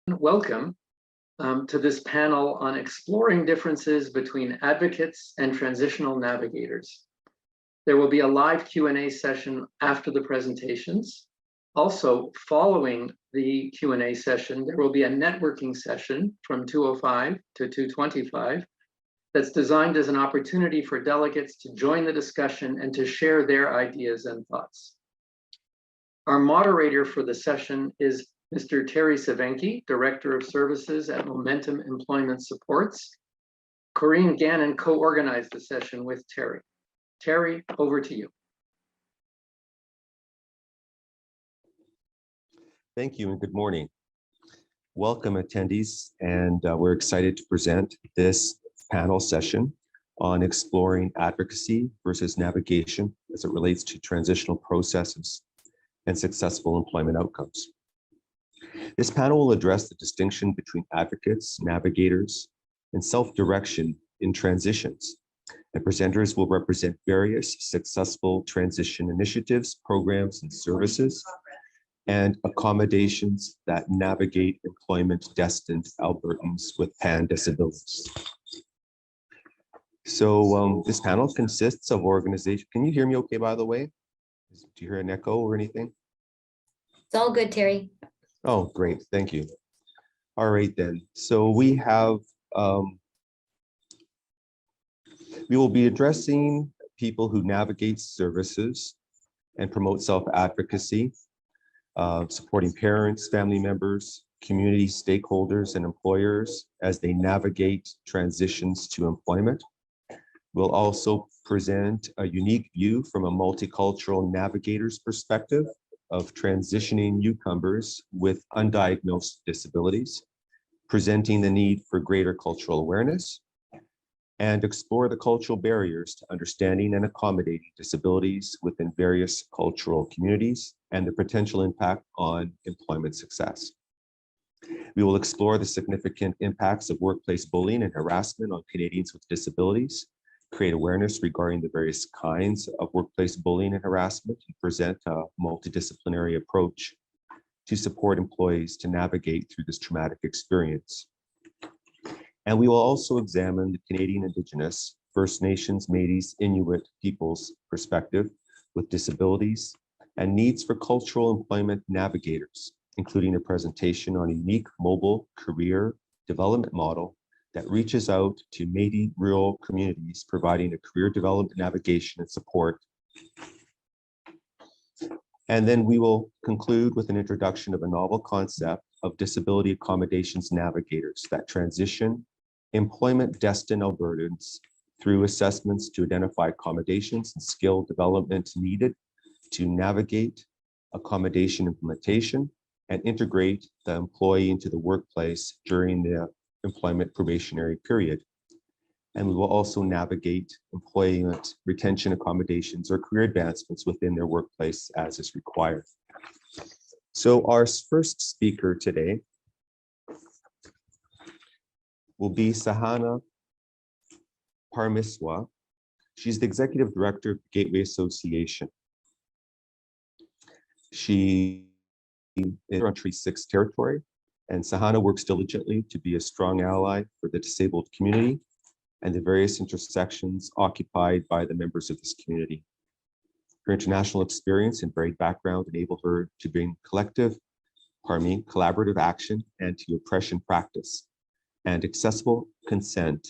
Welcome to this panel on exploring differences between advocates and transitional navigators. There will be a live Q&A session after the presentations. Also, following the Q&A session, there will be a networking session from 2:05 to 2:25 that's designed as an opportunity for delegates to join the discussion and to share their ideas and thoughts. Our moderator for the session is Mr. Terry Savenki, Director of Services at Momentum Employment Supports. Corinne Gannon co-organized the session with Terry. Terry, over to you. Thank you and good morning. Welcome attendees, and we're excited to present this panel session on exploring advocacy versus navigation as it relates to transitional processes and successful employment outcomes. This panel will address the distinction between advocates, navigators, and self-direction in transitions. And presenters will represent various successful transition initiatives, programs, and services, and accommodations that navigate employment-destined Albertans with PAN disabilities. So this panel consists of organizations. Can you hear me okay, by the way? Do you hear an echo or anything? It's all good, Terry. Oh, great. Thank you. All right, then. So we have, we will be addressing people who navigate services and promote self-advocacy, supporting parents, family members, community stakeholders, and employers as they navigate transitions to employment. We'll also present a unique view from a multicultural navigator's perspective of transitioning newcomers with undiagnosed disabilities, presenting the need for greater cultural awareness, and explore the cultural barriers to understanding and accommodating disabilities within various cultural communities and the potential impact on employment success. We will explore the significant impacts of workplace bullying and harassment on Canadians with disabilities, create awareness regarding the various kinds of workplace bullying and harassment, and present a multidisciplinary approach to support employees to navigate through this traumatic experience. And we will also examine the Canadian Indigenous, First Nations, Métis, Inuit peoples' perspective with disabilities and needs for cultural employment navigators, including a presentation on a unique mobile career development model that reaches out to Métis rural communities, providing a career development navigation and support. And then we will conclude with an introduction of a novel concept of disability accommodations navigators that transition employment destined Albertans through assessments to identify accommodations and skill development needed to navigate accommodation implementation and integrate the employee into the workplace during the employment probationary period. And we will also navigate employment retention accommodations or career advancements within their workplace as is required. So our first speaker today will be Sahana Parmiswa. She's the Executive Director of the Gateway Association. She is on Treaty 6 territory, and Sahana works diligently to be a strong ally for the disabled community and the various intersections occupied by the members of this community. Her international experience and varied background enable her to bring collaborative action, anti-oppression practice, and accessible consent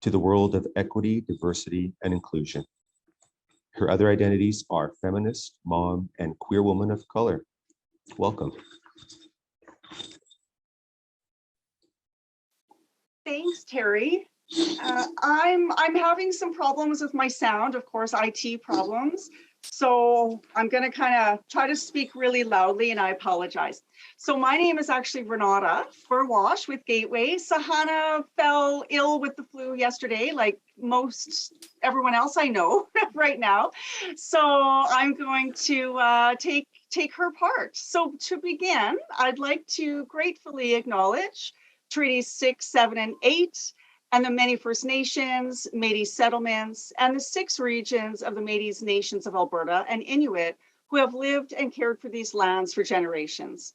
to the world of equity, diversity, and inclusion. Her other identities are feminist, mom, and queer woman of color. Welcome. Thanks, Terry. I'm having some problems with my sound, of course, IT problems. So I'm going to kind of try to speak really loudly, and I apologize. So my name is actually Renata Furwash with Gateway. Sahana fell ill with the flu yesterday, like most everyone else I know right now. So I'm going to take her part. So to begin, I'd like to gratefully acknowledge Treaties 6, 7, and 8, and the many First Nations, Métis settlements, and the 6 regions of the Métis Nations of Alberta and Inuit who have lived and cared for these lands for generations.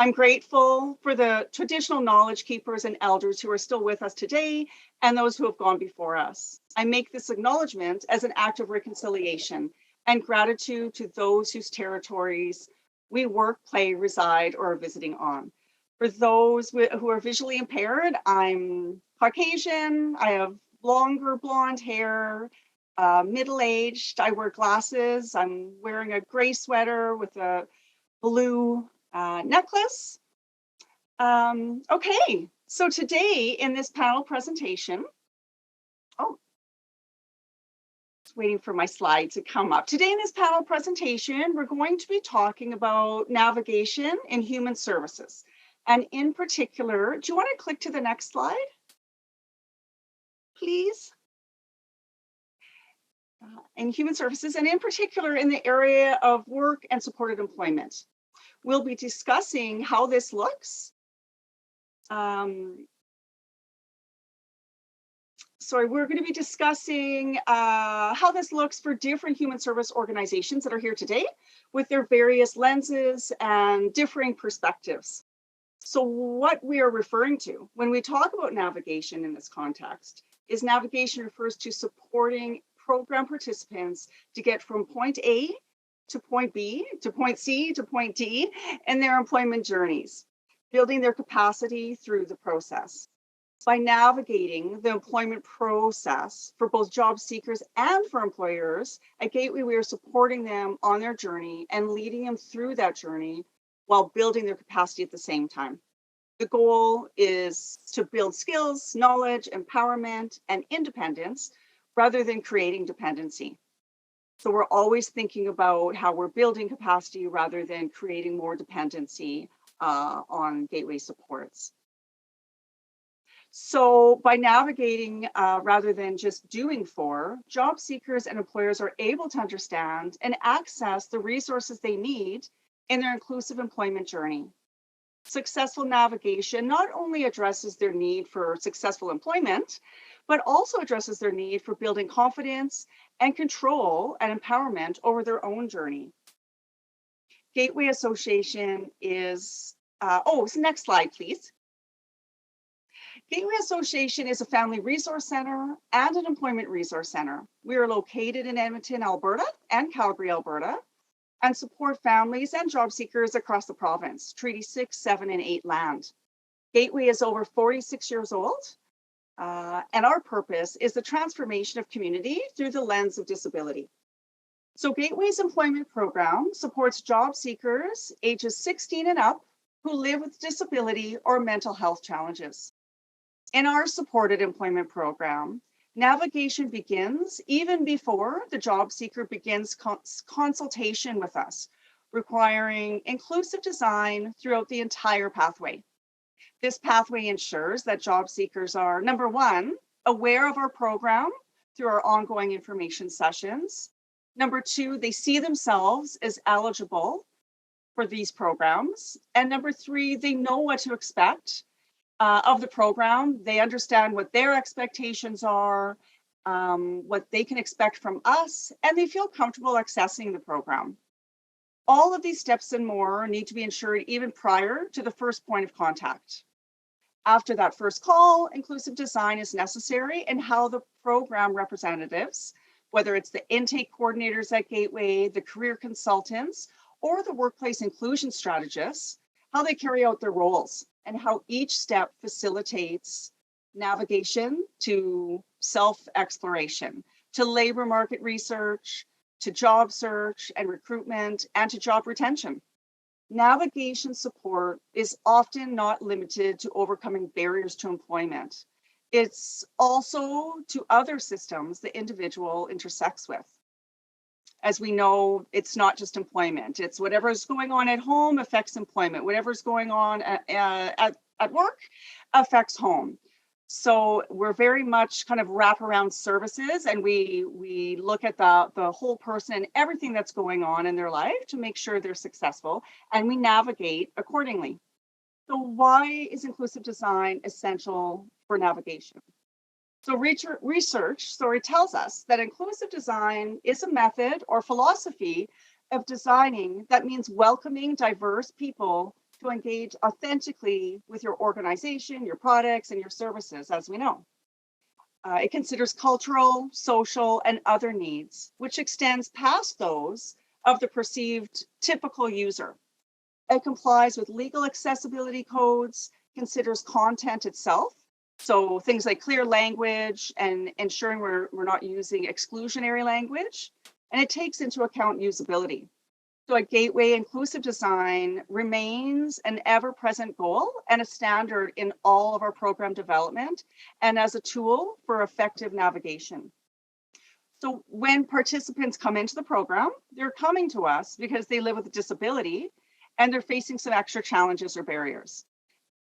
I'm grateful for the traditional knowledge keepers and elders who are still with us today and those who have gone before us. I make this acknowledgement as an act of reconciliation and gratitude to those whose territories we work, play, reside, or are visiting on. For those who are visually impaired, I'm Caucasian, I have longer blonde hair, middle-aged, I wear glasses, I'm wearing a gray sweater with a blue necklace. Okay, so today in this panel presentation, just waiting for my slide to come up. Today in this panel presentation, we're going to be talking about navigation in human services. And in particular, do you want to click to the next slide, please? In human services, and in particular in the area of work and supported employment. We'll be discussing how this looks. We're going to be discussing how this looks for different human service organizations that are here today with their various lenses and differing perspectives. So what we are referring to when we talk about navigation in this context is navigation refers to supporting program participants to get from point A to point B, to point C, to point D in their employment journeys, building their capacity through the process. By navigating the employment process for both job seekers and for employers, at Gateway, we are supporting them on their journey and leading them through that journey while building their capacity at the same time. The goal is to build skills, knowledge, empowerment, and independence rather than creating dependency. So we're always thinking about how we're building capacity rather than creating more dependency on Gateway supports. So by navigating rather than just doing for, job seekers and employers are able to understand and access the resources they need in their inclusive employment journey. Successful navigation not only addresses their need for successful employment, but also addresses their need for building confidence and control and empowerment over their own journey. Gateway Association is, next slide, please. Gateway Association is a family resource center and an employment resource center. We are located in Edmonton, Alberta and Calgary, Alberta, and support families and job seekers across the province, Treaty 6, 7, and 8 land. Gateway is over 46 years old, and our purpose is the transformation of community through the lens of disability. So Gateway's employment program supports job seekers ages 16 and up who live with disability or mental health challenges. In our supported employment program, navigation begins even before the job seeker begins consultation with us, requiring inclusive design throughout the entire pathway. This pathway ensures that job seekers are, number one, aware of our program through our ongoing information sessions. Number two, they see themselves as eligible for these programs. And number three, they know what to expect of the program. They understand what their expectations are, what they can expect from us, and they feel comfortable accessing the program. All of these steps and more need to be ensured even prior to the first point of contact. After that first call, inclusive design is necessary in how the program representatives, whether it's the intake coordinators at Gateway, the career consultants, or the workplace inclusion strategists, how they carry out their roles and how each step facilitates navigation to self-exploration, to labor market research, to job search and recruitment, and to job retention. Navigation support is often not limited to overcoming barriers to employment. It's also to other systems the individual intersects with. As we know, it's not just employment. It's whatever's going on at home affects employment. Whatever's going on at work affects home. So we're very much kind of wraparound services, and we look at the whole person and everything that's going on in their life to make sure they're successful, and we navigate accordingly. So why is inclusive design essential for navigation? So research tells us that inclusive design is a method or philosophy of designing that means welcoming diverse people to engage authentically with your organization, your products, and your services, as we know. It considers cultural, social, and other needs, which extends past those of the perceived typical user. It complies with legal accessibility codes, considers content itself, so things like clear language and ensuring we're not using exclusionary language, and it takes into account usability. So a gateway inclusive design remains an ever-present goal and a standard in all of our program development and as a tool for effective navigation. So when participants come into the program, they're coming to us because they live with a disability and they're facing some extra challenges or barriers.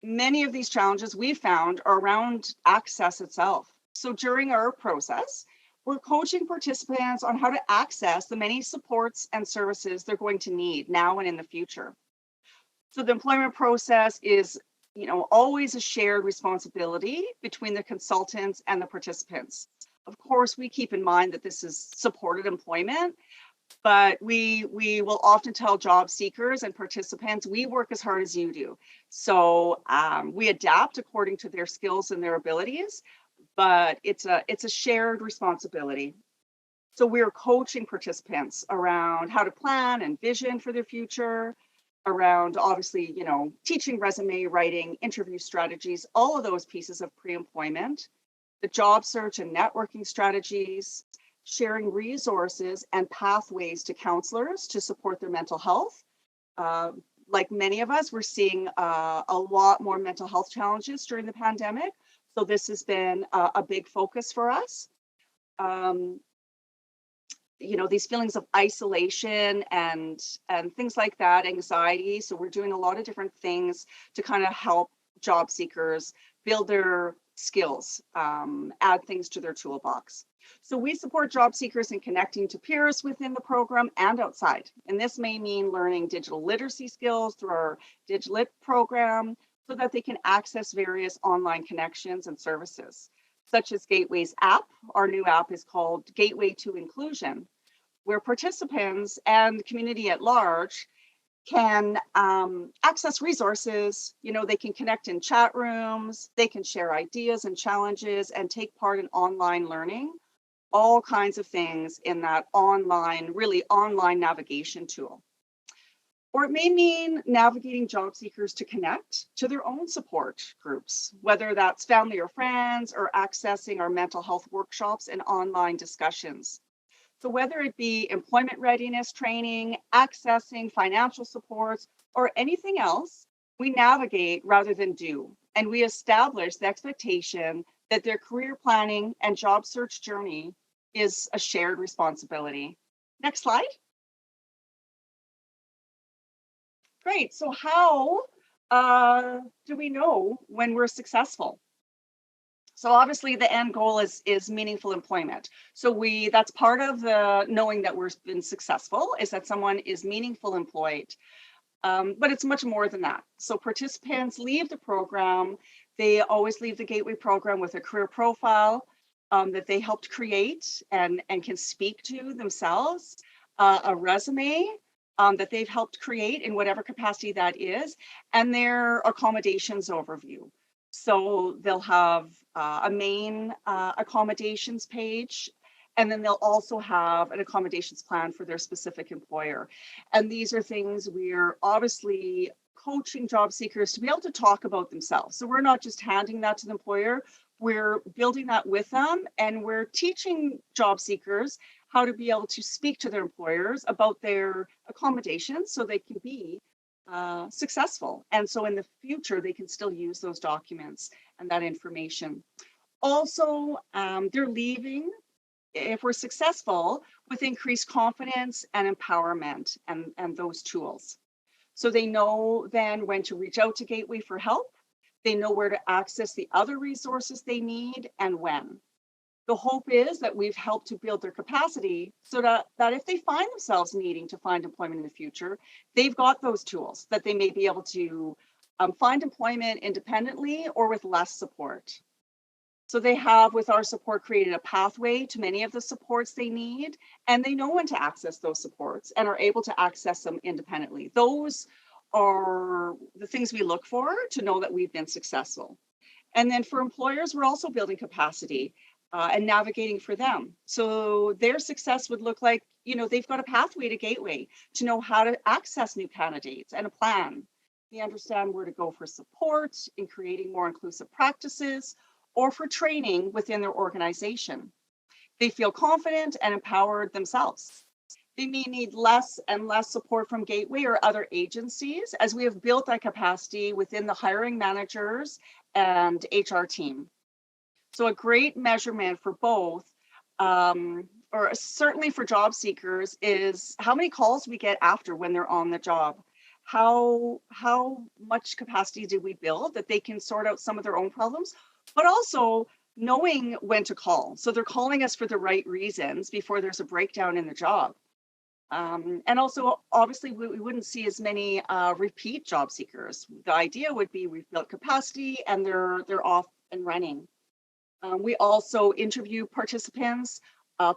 Many of these challenges we found are around access itself. So during our process, we're coaching participants on how to access the many supports and services they're going to need now and in the future. So the employment process is, always a shared responsibility between the consultants and the participants. Of course, we keep in mind that this is supported employment, but we will often tell job seekers and participants, we work as hard as you do. So we adapt according to their skills and their abilities, but it's a shared responsibility. So we're coaching participants around how to plan and vision for their future, around obviously, teaching resume writing, interview strategies, all of those pieces of pre-employment, the job search and networking strategies, sharing resources and pathways to counselors to support their mental health. Like many of us, we're seeing a lot more mental health challenges during the pandemic. So this has been a big focus for us. These feelings of isolation and things like that, anxiety. So we're doing a lot of different things to kind of help job seekers build their skills, add things to their toolbox. So we support job seekers in connecting to peers within the program and outside. And this may mean learning digital literacy skills through our DigLit program so that they can access various online connections and services, such as Gateway's app. Our new app is called Gateway to Inclusion, where participants and the community at large can access resources. They can connect in chat rooms, they can share ideas and challenges and take part in online learning, all kinds of things in that online navigation tool. Or it may mean navigating job seekers to connect to their own support groups, whether that's family or friends, or accessing our mental health workshops and online discussions. So whether it be employment readiness training, accessing financial supports, or anything else, we navigate rather than do. And we establish the expectation that their career planning and job search journey is a shared responsibility. Next slide. Great. So how do we know when we're successful? So obviously the end goal is meaningful employment. So that's part of the knowing that we've been successful, is that someone is meaningful employed. But it's much more than that. So participants leave the program, they always leave the Gateway program with a career profile that they helped create and can speak to themselves, a resume that they've helped create in whatever capacity that is, and their accommodations overview. So they'll have a main accommodations page, and then they'll also have an accommodations plan for their specific employer. And these are things we're obviously coaching job seekers to be able to talk about themselves. So we're not just handing that to the employer, we're building that with them, and we're teaching job seekers how to be able to speak to their employers about their accommodations so they can be successful. And so in the future, they can still use those documents and that information. Also, they're leaving, if we're successful, with increased confidence and empowerment and those tools. So they know then when to reach out to Gateway for help. They know where to access the other resources they need and when. The hope is that we've helped to build their capacity so that if they find themselves needing to find employment in the future, they've got those tools that they may be able to find employment independently or with less support. So they have, with our support, created a pathway to many of the supports they need, and they know when to access those supports and are able to access them independently. Those are the things we look for to know that we've been successful. And then for employers, we're also building capacity and navigating for them. So their success would look like, they've got a pathway to Gateway to know how to access new candidates and a plan. They understand where to go for support in creating more inclusive practices or for training within their organization. They feel confident and empowered themselves. They may need less and less support from Gateway or other agencies as we have built that capacity within the hiring managers and HR team. So a great measurement for both, or certainly for job seekers, is how many calls we get after when they're on the job. How much capacity did we build that they can sort out some of their own problems, but also knowing when to call. So they're calling us for the right reasons before there's a breakdown in the job. And also, obviously, we wouldn't see as many repeat job seekers. The idea would be we've built capacity and they're off and running. We also interview participants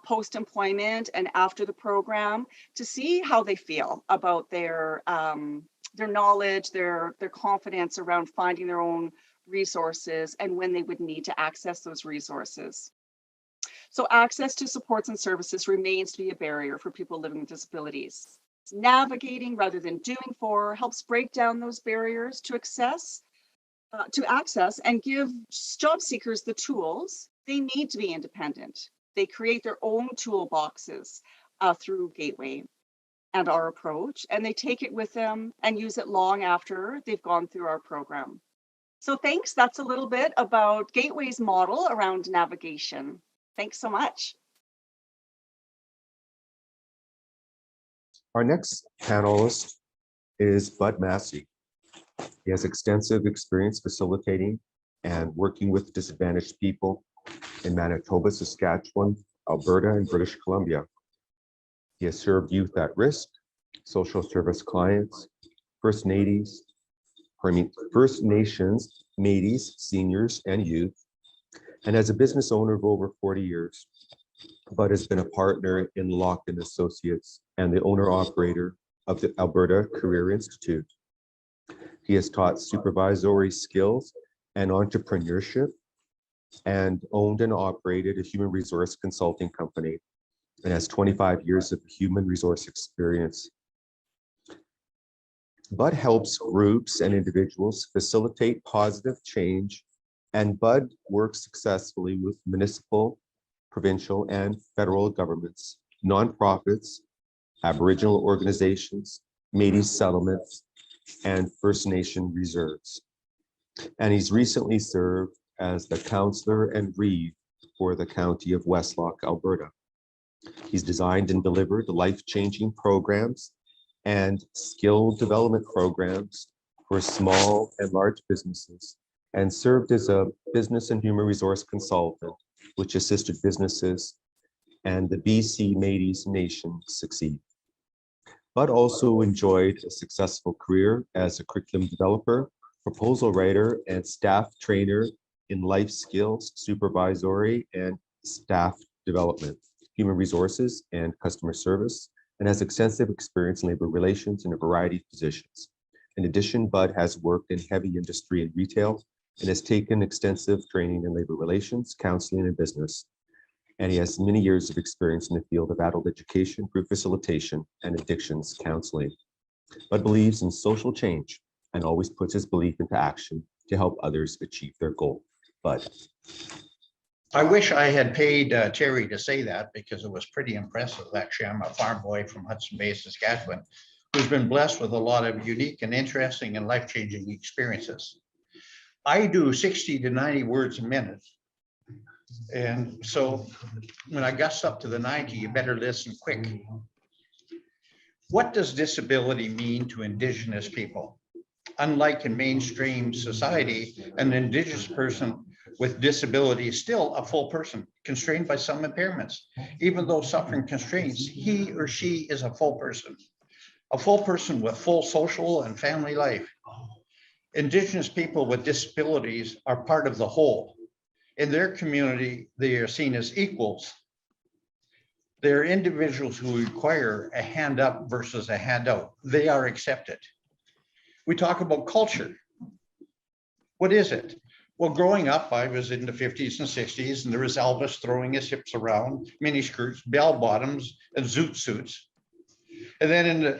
post-employment and after the program to see how they feel about their knowledge, their confidence around finding their own resources and when they would need to access those resources. So access to supports and services remains to be a barrier for people living with disabilities. Navigating rather than doing for helps break down those barriers to access and give job seekers the tools they need to be independent. They create their own toolboxes through Gateway and our approach, and they take it with them and use it long after they've gone through our program. So thanks, that's a little bit about Gateway's model around navigation. Thanks so much. Our next panelist is Bud Massey. He has extensive experience facilitating and working with disadvantaged people in Manitoba, Saskatchewan, Alberta, and British Columbia. He has served youth at risk, social service clients, First Nations, Métis, seniors, and youth. And as a business owner of over 40 years, Bud has been a partner in Lockton Associates and the owner-operator of the Alberta Career Institute. He has taught supervisory skills and entrepreneurship and owned and operated a human resource consulting company and has 25 years of human resource experience. Bud helps groups and individuals facilitate positive change, and Bud works successfully with municipal, provincial, and federal governments, nonprofits, Aboriginal organizations, Métis settlements, and First Nation reserves. And he's recently served as the counselor and reeve for the County of Westlock, Alberta. He's designed and delivered life-changing programs and skill development programs for small and large businesses, and served as a business and human resource consultant, which assisted businesses and the BC Métis Nation succeed. Bud also enjoyed a successful career as a curriculum developer, proposal writer, and staff trainer in life skills, supervisory and staff development, human resources, and customer service, and has extensive experience in labor relations in a variety of positions. In addition, Bud has worked in heavy industry and retail and has taken extensive training in labor relations, counseling, and business. And he has many years of experience in the field of adult education, group facilitation, and addictions counseling. Bud believes in social change and always puts his belief into action to help others achieve their goal. Bud. I wish I had paid Terry to say that, because it was pretty impressive. Actually, I'm a farm boy from Hudson Bay, Saskatchewan, who's been blessed with a lot of unique and interesting and life-changing experiences. I do 60 to 90 words a minute. And so when I gust up to the 90, you better listen quick. What does disability mean to Indigenous people? Unlike in mainstream society, an Indigenous person with disability is still a full person, constrained by some impairments. Even though suffering constraints, he or she is a full person with full social and family life. Indigenous people with disabilities are part of the whole. In their community, they are seen as equals. They're individuals who require a hand up versus a handout. They are accepted. We talk about culture. What is it? Well, growing up, I was in the 50s and 60s, and there was Elvis throwing his hips around, mini skirts, bell bottoms, and zoot suits. And then in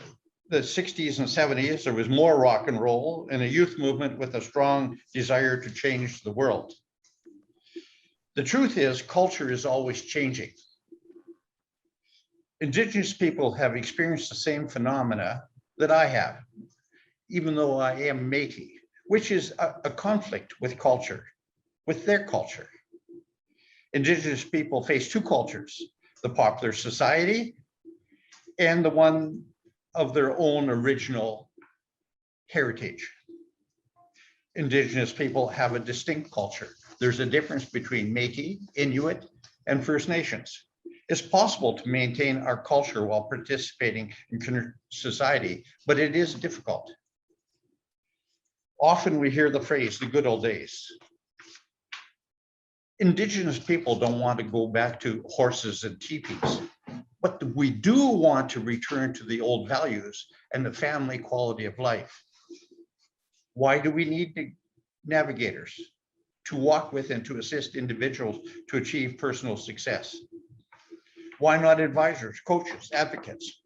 the 60s and 70s, there was more rock and roll and a youth movement with a strong desire to change the world. The truth is, culture is always changing. Indigenous people have experienced the same phenomena that I have, even though I am Métis, which is a conflict with culture, with their culture. Indigenous people face two cultures, the popular society and the one of their own original heritage. Indigenous people have a distinct culture. There's a difference between Métis, Inuit, and First Nations. It's possible to maintain our culture while participating in society, but it is difficult. Often we hear the phrase, the good old days. Indigenous people don't want to go back to horses and teepees, but we do want to return to the old values and the family quality of life. Why do we need the navigators? To walk with and to assist individuals to achieve personal success. Why not advisors, coaches, advocates?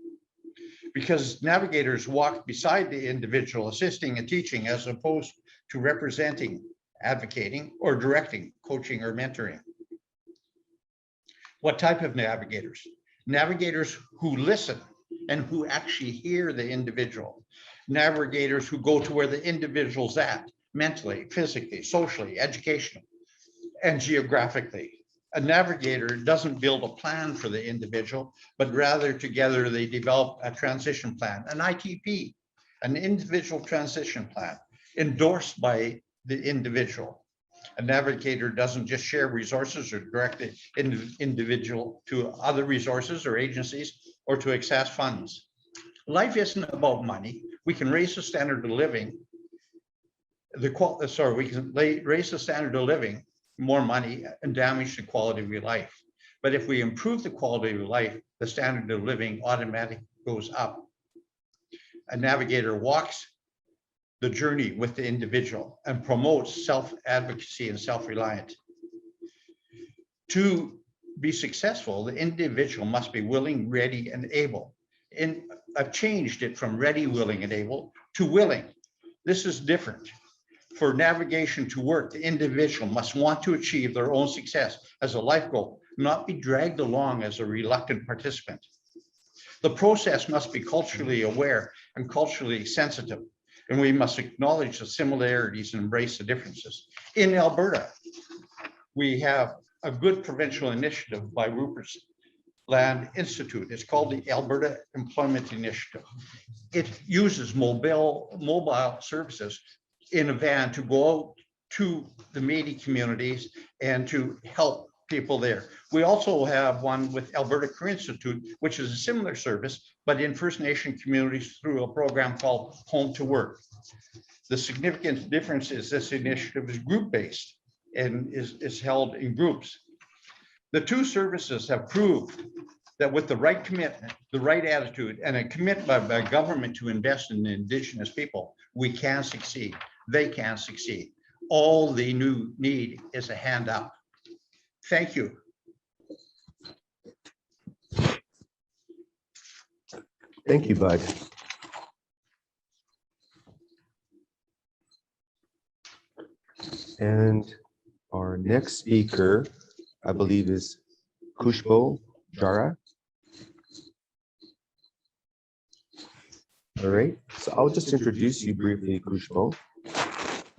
Because navigators walk beside the individual, assisting and teaching, as opposed to representing, advocating, or directing, coaching, or mentoring. What type of navigators? Navigators who listen and who actually hear the individual. Navigators who go to where the individual's at, mentally, physically, socially, educationally, and geographically. A navigator doesn't build a plan for the individual, but rather together they develop a transition plan, an ITP, an individual transition plan endorsed by the individual. A navigator doesn't just share resources or direct the individual to other resources or agencies or to access funds. Life isn't about money. We can raise the standard of living. We can raise the standard of living, more money, and damage the quality of your life. But if we improve the quality of life, the standard of living automatically goes up. A navigator walks the journey with the individual and promotes self-advocacy and self-reliance. To be successful, the individual must be willing, ready, and able. And I've changed it from ready, willing, and able to willing. This is different. For navigation to work, the individual must want to achieve their own success as a life goal, not be dragged along as a reluctant participant. The process must be culturally aware and culturally sensitive, and we must acknowledge the similarities and embrace the differences. In Alberta, we have a good provincial initiative by Rupert's Land Institute. It's called the Alberta Employment Initiative. It uses mobile services in a van to go out to the Métis communities and to help people there. We also have one with Alberta Career Institute, which is a similar service, but in First Nation communities through a program called Home to Work. The significant difference is this initiative is group-based and is held in groups. The two services have proved that with the right commitment, the right attitude, and a commitment by government to invest in Indigenous people, we can succeed. They can succeed. All they need is a hand up. Thank you. Thank you, Bud. And our next speaker, I believe, is Kushbo Jara. All right, so I'll just introduce you briefly, Kushbo.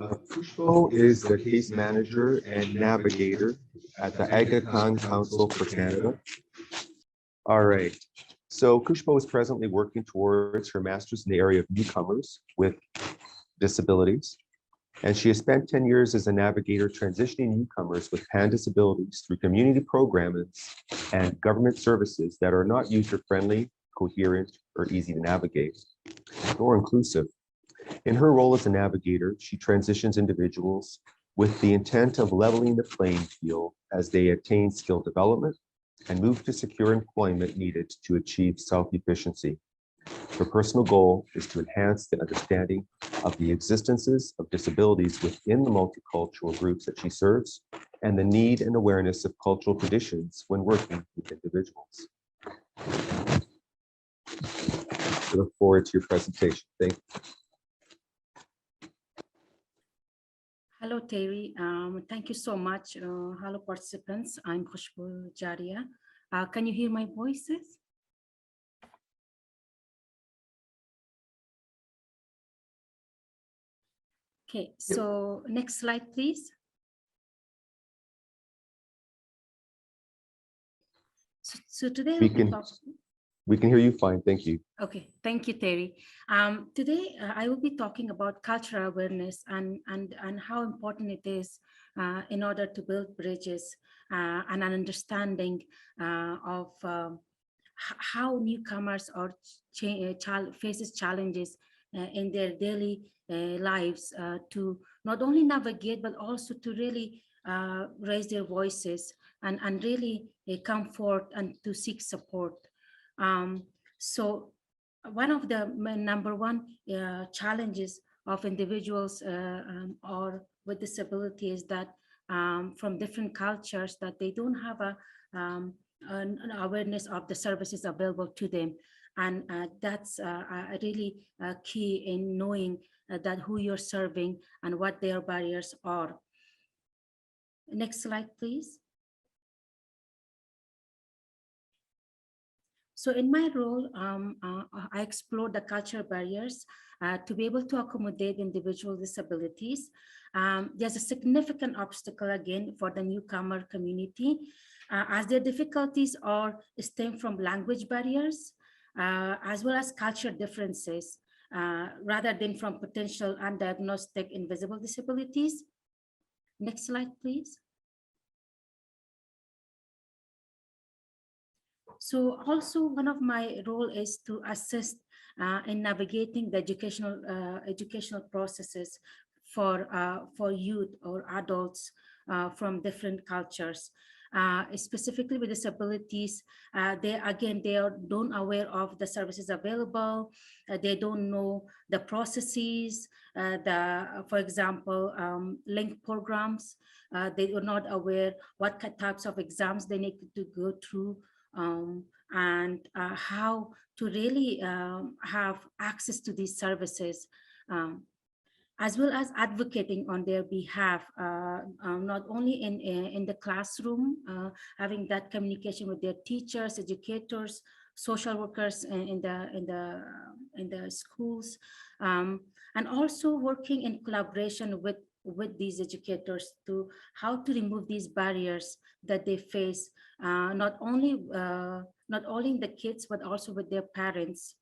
Kushbo is the case manager and navigator at the Aga Khan Council for Canada. All right, so Kushbo is presently working towards her master's in the area of newcomers with disabilities. And she has spent 10 years as a navigator transitioning newcomers with PAN disabilities through community programs and government services that are not user-friendly, coherent, or easy to navigate, nor inclusive. In her role as a navigator, she transitions individuals with the intent of leveling the playing field as they attain skill development and move to secure employment needed to achieve self-efficiency. Her personal goal is to enhance the understanding of the existences of disabilities within the multicultural groups that she serves and the need and awareness of cultural traditions when working with individuals. I look forward to your presentation. Thank you. Hello, Terry. Thank you so much. Hello, participants. I'm Khushbu Jaria. Can you hear my voices? Okay, so next slide, please. So today We can hear you fine. Thank you. Okay, thank you, Terry. Today, I will be talking about cultural awareness and how important it is in order to build bridges and an understanding of how newcomers or faces challenges in their daily lives to not only navigate, but also to really raise their voices and really come forth and to seek support. So one of the number one challenges of individuals or with disability is that from different cultures that they don't have an awareness of the services available to them. And that's really key in knowing that who you're serving and what their barriers are. Next slide, please. So in my role, I explore the cultural barriers to be able to accommodate individual disabilities. There's a significant obstacle again for the newcomer community as their difficulties stem from language barriers as well as culture differences rather than from potential undiagnosed invisible disabilities. Next slide, please. So also one of my role is to assist in navigating the educational processes for youth or adults from different cultures. Specifically with disabilities, they don't aware of the services available. They don't know the processes, for example, link programs. They are not aware what types of exams they need to go through. And how to really have access to these services, as well as advocating on their behalf, not only in the classroom, having that communication with their teachers, educators, social workers in the schools, and also working in collaboration with these educators to how to remove these barriers that they face, not only in the kids, but also with their parents.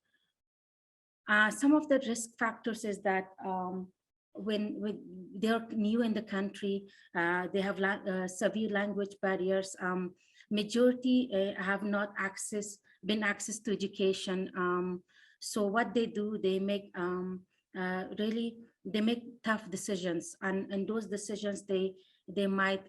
Some of the risk factors is that when they're new in the country, they have severe language barriers. Majority have not been access to education. So what they do, they make they make tough decisions, and those decisions they might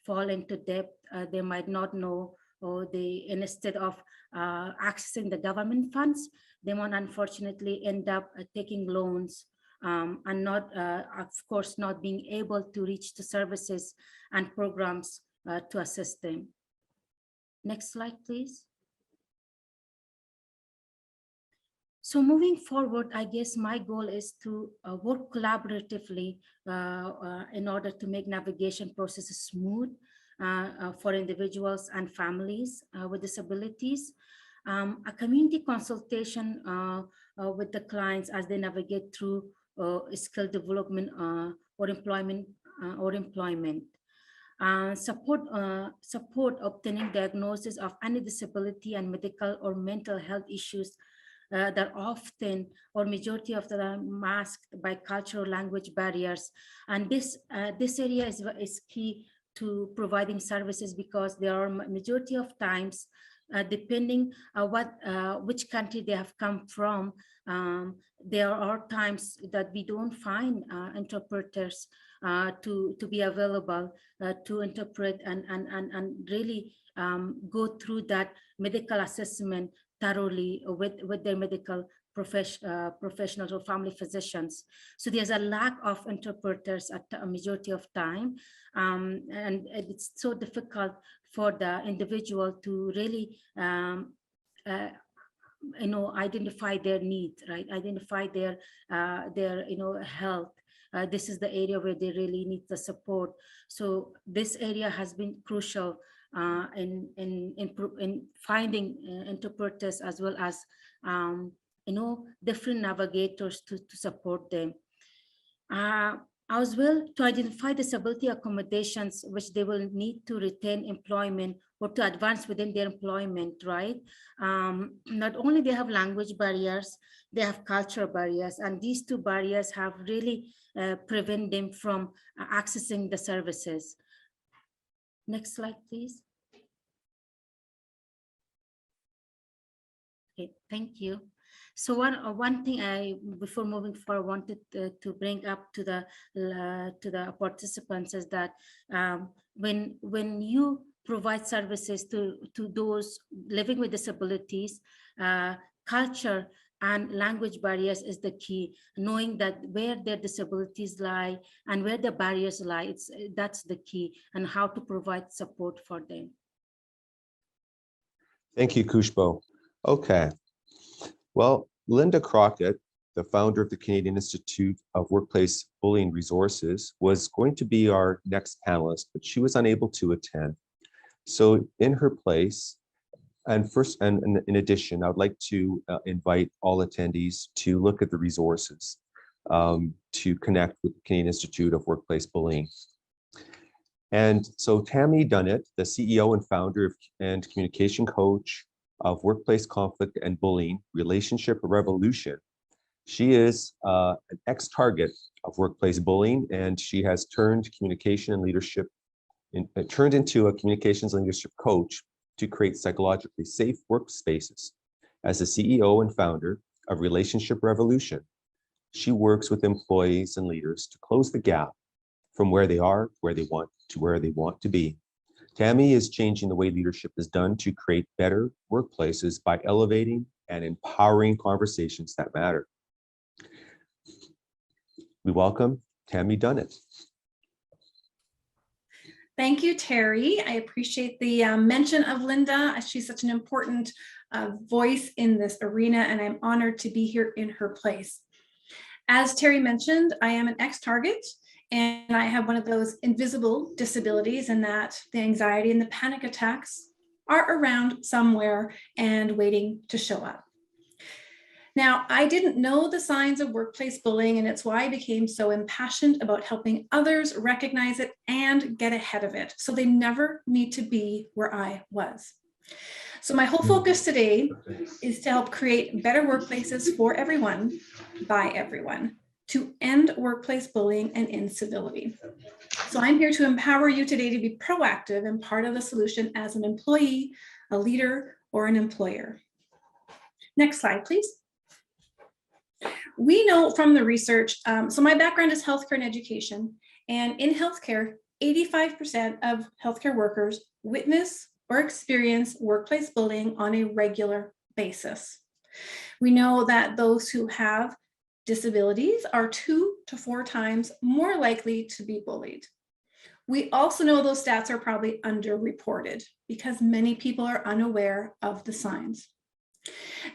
fall into debt. They might not know, or instead of accessing the government funds, they might unfortunately end up taking loans, and not, of course, not being able to reach the services and programs to assist them. Next slide, please. So moving forward, I guess my goal is to work collaboratively in order to make navigation processes smooth for individuals and families with disabilities. A community consultation with the clients as they navigate through skill development or employment. Support obtaining diagnosis of any disability and medical or mental health issues that often or majority of them are masked by cultural language barriers. And this area is key to providing services, because there are majority of times, depending which country they have come from, there are times that we don't find interpreters to be available to interpret and really go through that medical assessment thoroughly with their medical professionals or family physicians. So there's a lack of interpreters at a majority of time. And it's so difficult for the individual to really identify their needs, right? Identify their health. This is the area where they really need the support. So this area has been crucial in finding interpreters, as well as different navigators to support them. As well, to identify disability accommodations which they will need to retain employment or to advance within their employment, right? Not only they have language barriers, they have cultural barriers, and these two barriers have really prevent them from accessing the services. Next slide, please. Okay, thank you. So one thing before moving forward, wanted to bring up to the participants is that when you provide services to those living with disabilities, culture and language barriers is the key. Knowing that where their disabilities lie and where the barriers lie, that's the key, and how to provide support for them. Thank you, Kushbo. Okay. Well, Linda Crockett, the founder of the Canadian Institute of Workplace Bullying Resources, was going to be our next panelist, but she was unable to attend. So in her place, and in addition, I would like to invite all attendees to look at the resources to connect with the Canadian Institute of Workplace Bullying. And so Tammy Dunnett, the CEO and founder and communication coach of Workplace Conflict and Bullying Relationship Revolution. She is an ex-target of workplace bullying, and she has turned communication and leadership, turned into a communications and leadership coach to create psychologically safe workspaces. As the CEO and founder of Relationship Revolution, she works with employees and leaders to close the gap from where they are, where they want to be. Tammy is changing the way leadership is done to create better workplaces by elevating and empowering conversations that matter. We welcome Tammy Dunnett. Thank you, Terry. I appreciate the mention of Linda. She's such an important voice in this arena, and I'm honored to be here in her place. As Terry mentioned, I am an ex-target, and I have one of those invisible disabilities, in that the anxiety and the panic attacks are around somewhere and waiting to show up. Now, I didn't know the signs of workplace bullying, and it's why I became so impassioned about helping others recognize it and get ahead of it, so they never need to be where I was. So my whole focus today is to help create better workplaces for everyone, by everyone, to end workplace bullying and incivility. So I'm here to empower you today to be proactive and part of the solution as an employee, a leader, or an employer. Next slide, please. We know from the research, so my background is healthcare and education, and in healthcare, 85% of healthcare workers witness or experience workplace bullying on a regular basis. We know that those who have disabilities are 2 to 4 times more likely to be bullied. We also know those stats are probably underreported because many people are unaware of the signs.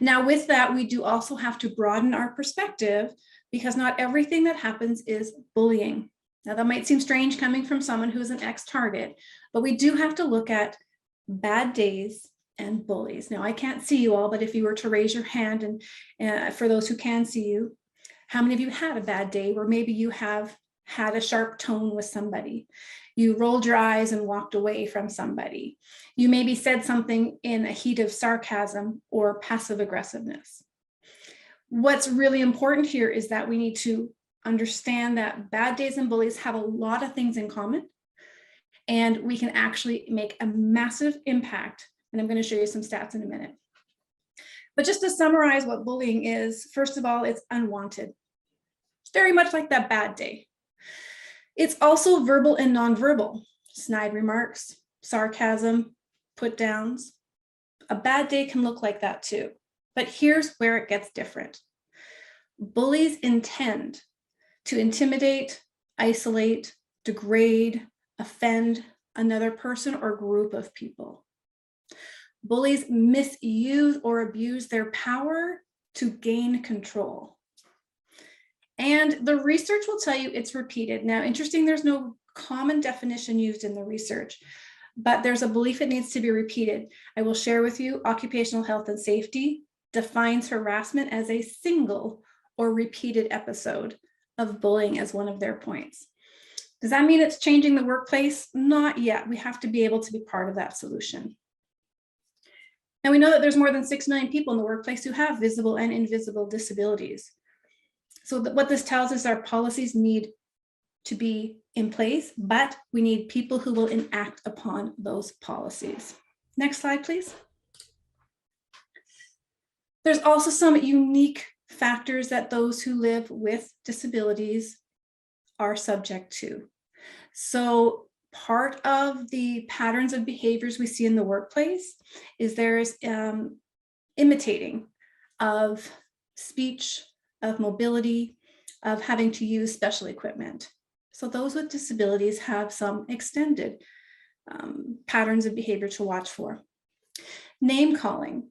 Now, with that, we do also have to broaden our perspective, because not everything that happens is bullying. Now, that might seem strange coming from someone who's an ex-target, but we do have to look at bad days and bullies. Now, I can't see you all, but if you were to raise your hand, and for those who can see you, how many of you had a bad day where maybe you have had a sharp tone with somebody? You rolled your eyes and walked away from somebody. You maybe said something in a heat of sarcasm or passive aggressiveness. What's really important here is that we need to understand that bad days and bullies have a lot of things in common, and we can actually make a massive impact. And I'm going to show you some stats in a minute. But just to summarize what bullying is, first of all, it's unwanted. It's very much like that bad day. It's also verbal and nonverbal, snide remarks, sarcasm, put downs, A bad day can look like that too. But here's where it gets different. Bullies intend to intimidate, isolate, degrade, offend another person or group of people. Bullies misuse or abuse their power to gain control. And the research will tell you it's repeated. Now, interesting, there's no common definition used in the research, but there's a belief it needs to be repeated. I will share with you, occupational health and safety defines harassment as a single or repeated episode of bullying as one of their points. Does that mean it's changing the workplace? Not yet. We have to be able to be part of that solution. Now we know that there's more than 6 million people in the workplace who have visible and invisible disabilities. So what this tells us, our policies need to be in place, but we need people who will enact upon those policies. Next slide, please. There's also some unique factors that those who live with disabilities are subject to. So part of the patterns of behaviors we see in the workplace is there's imitating of speech, of mobility, of having to use special equipment. So those with disabilities have some extended patterns of behavior to watch for. Name calling,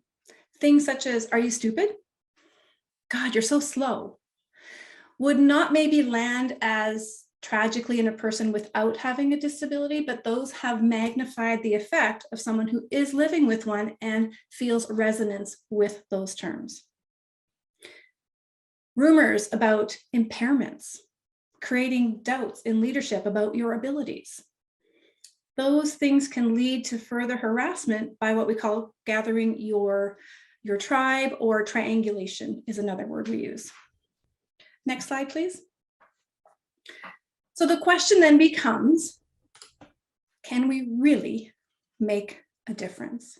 things such as, "Are you stupid? God, you're so slow," would not maybe land as tragically in a person without having a disability, but those have magnified the effect of someone who is living with one and feels resonance with those terms. Rumors about impairments, creating doubts in leadership about your abilities. Those things can lead to further harassment by what we call gathering your tribe, or triangulation is another word we use. Next slide, please. So the question then becomes, can we really make a difference?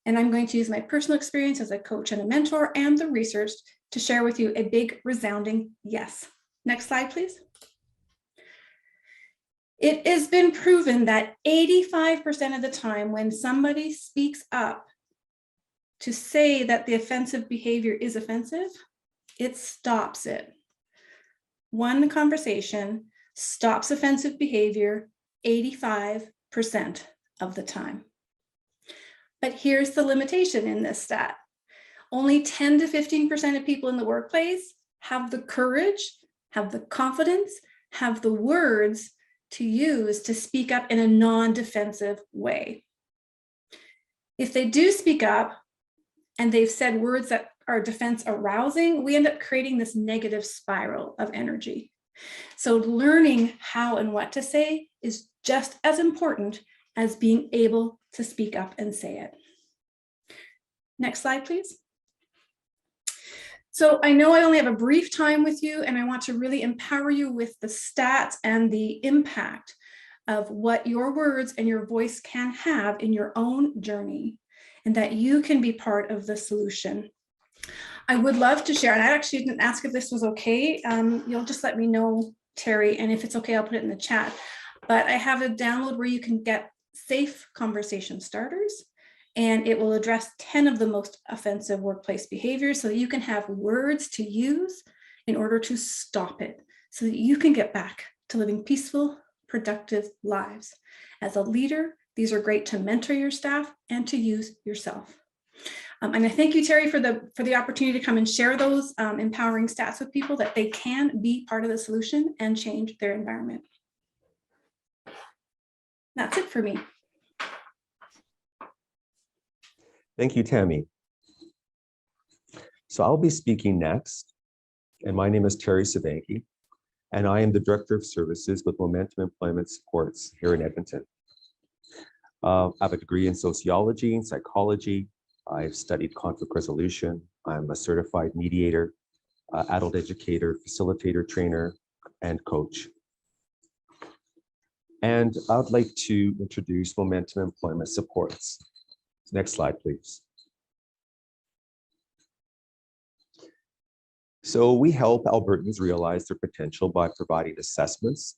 And I'm going to use my personal experience as a coach and a mentor and the research to share with you a big resounding yes. Next slide, please. It has been proven that 85% of the time when somebody speaks up to say that the offensive behavior is offensive, it stops it. One conversation stops offensive behavior 85% of the time. But here's the limitation in this stat. Only 10 to 15% of people in the workplace have the courage, have the confidence, have the words to use to speak up in a non-defensive way. If they do speak up and they've said words that are defense arousing, we end up creating this negative spiral of energy. So learning how and what to say is just as important as being able to speak up and say it. Next slide, please. So I know I only have a brief time with you, and I want to really empower you with the stats and the impact of what your words and your voice can have in your own journey, and that you can be part of the solution. I would love to share, and I actually didn't ask if this was okay. You'll just let me know, Terry, and if it's okay, I'll put it in the chat. But I have a download where you can get safe conversation starters, and it will address 10 of the most offensive workplace behaviors so that you can have words to use in order to stop it, so that you can get back to living peaceful, productive lives. As a leader, these are great to mentor your staff and to use yourself. And I thank you, Terry, for the opportunity to come and share those empowering stats with people, that they can be part of the solution and change their environment. That's it for me. Thank you, Tammy. So I'll be speaking next, and my name is Terry Savanki, and I am the Director of Services with Momentum Employment Supports here in Edmonton. I have a degree in sociology and psychology. I've studied conflict resolution. I'm a certified mediator, adult educator, facilitator, trainer, and coach. And I'd like to introduce Momentum Employment Supports. Next slide, please. So we help Albertans realize their potential by providing assessments,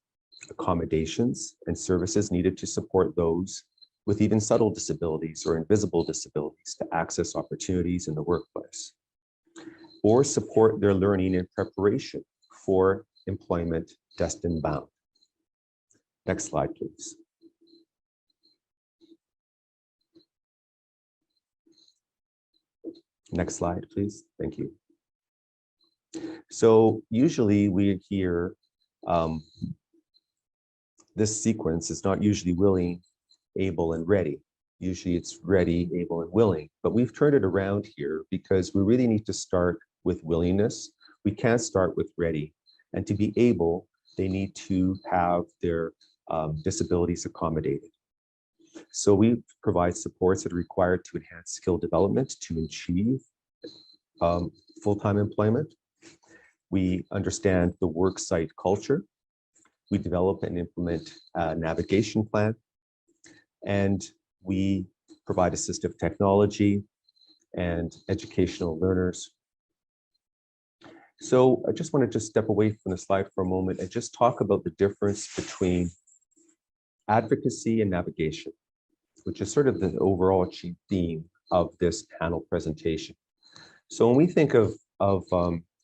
accommodations, and services needed to support those with even subtle disabilities or invisible disabilities to access opportunities in the workplace, or support their learning in preparation for employment destined bound. Next slide, please. Next slide, please. Thank you. So usually we hear this sequence is not usually willing, able, and ready. Usually it's ready, able, and willing, but we've turned it around here because we really need to start with willingness. We can't start with ready. And to be able, they need to have their disabilities accommodated. So we provide supports that are required to enhance skill development to achieve full-time employment. We understand the work site culture. We develop and implement a navigation plan, and we provide assistive technology and educational learners. So I just want to step away from the slide for a moment and just talk about the difference between advocacy and navigation, which is sort of the overall chief theme of this panel presentation. So when we think of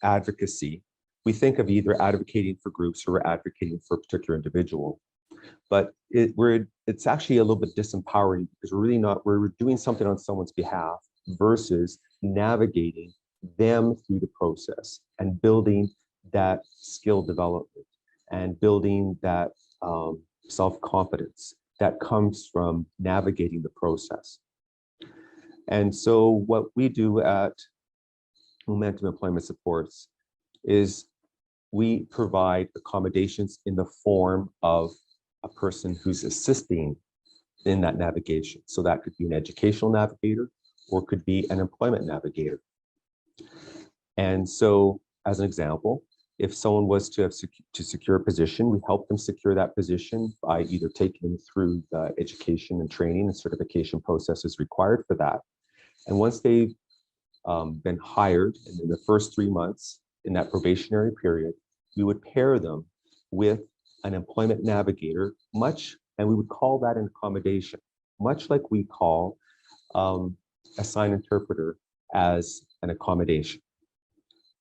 advocacy, we think of either advocating for groups or we're advocating for a particular individual. But it's actually a little bit disempowering because we're doing something on someone's behalf versus navigating them through the process and building that skill development and building that self-confidence that comes from navigating the process. And so what we do at Momentum Employment Supports is we provide accommodations in the form of a person who's assisting in that navigation. So that could be an educational navigator or could be an employment navigator. And so as an example, if someone was to secure a position, we help them secure that position by either taking them through the education and training and certification processes required for that. And once they've been hired, and in the first 3 months in that probationary period, we would pair them with an employment navigator, and we would call that an accommodation, much like we call a sign interpreter as an accommodation.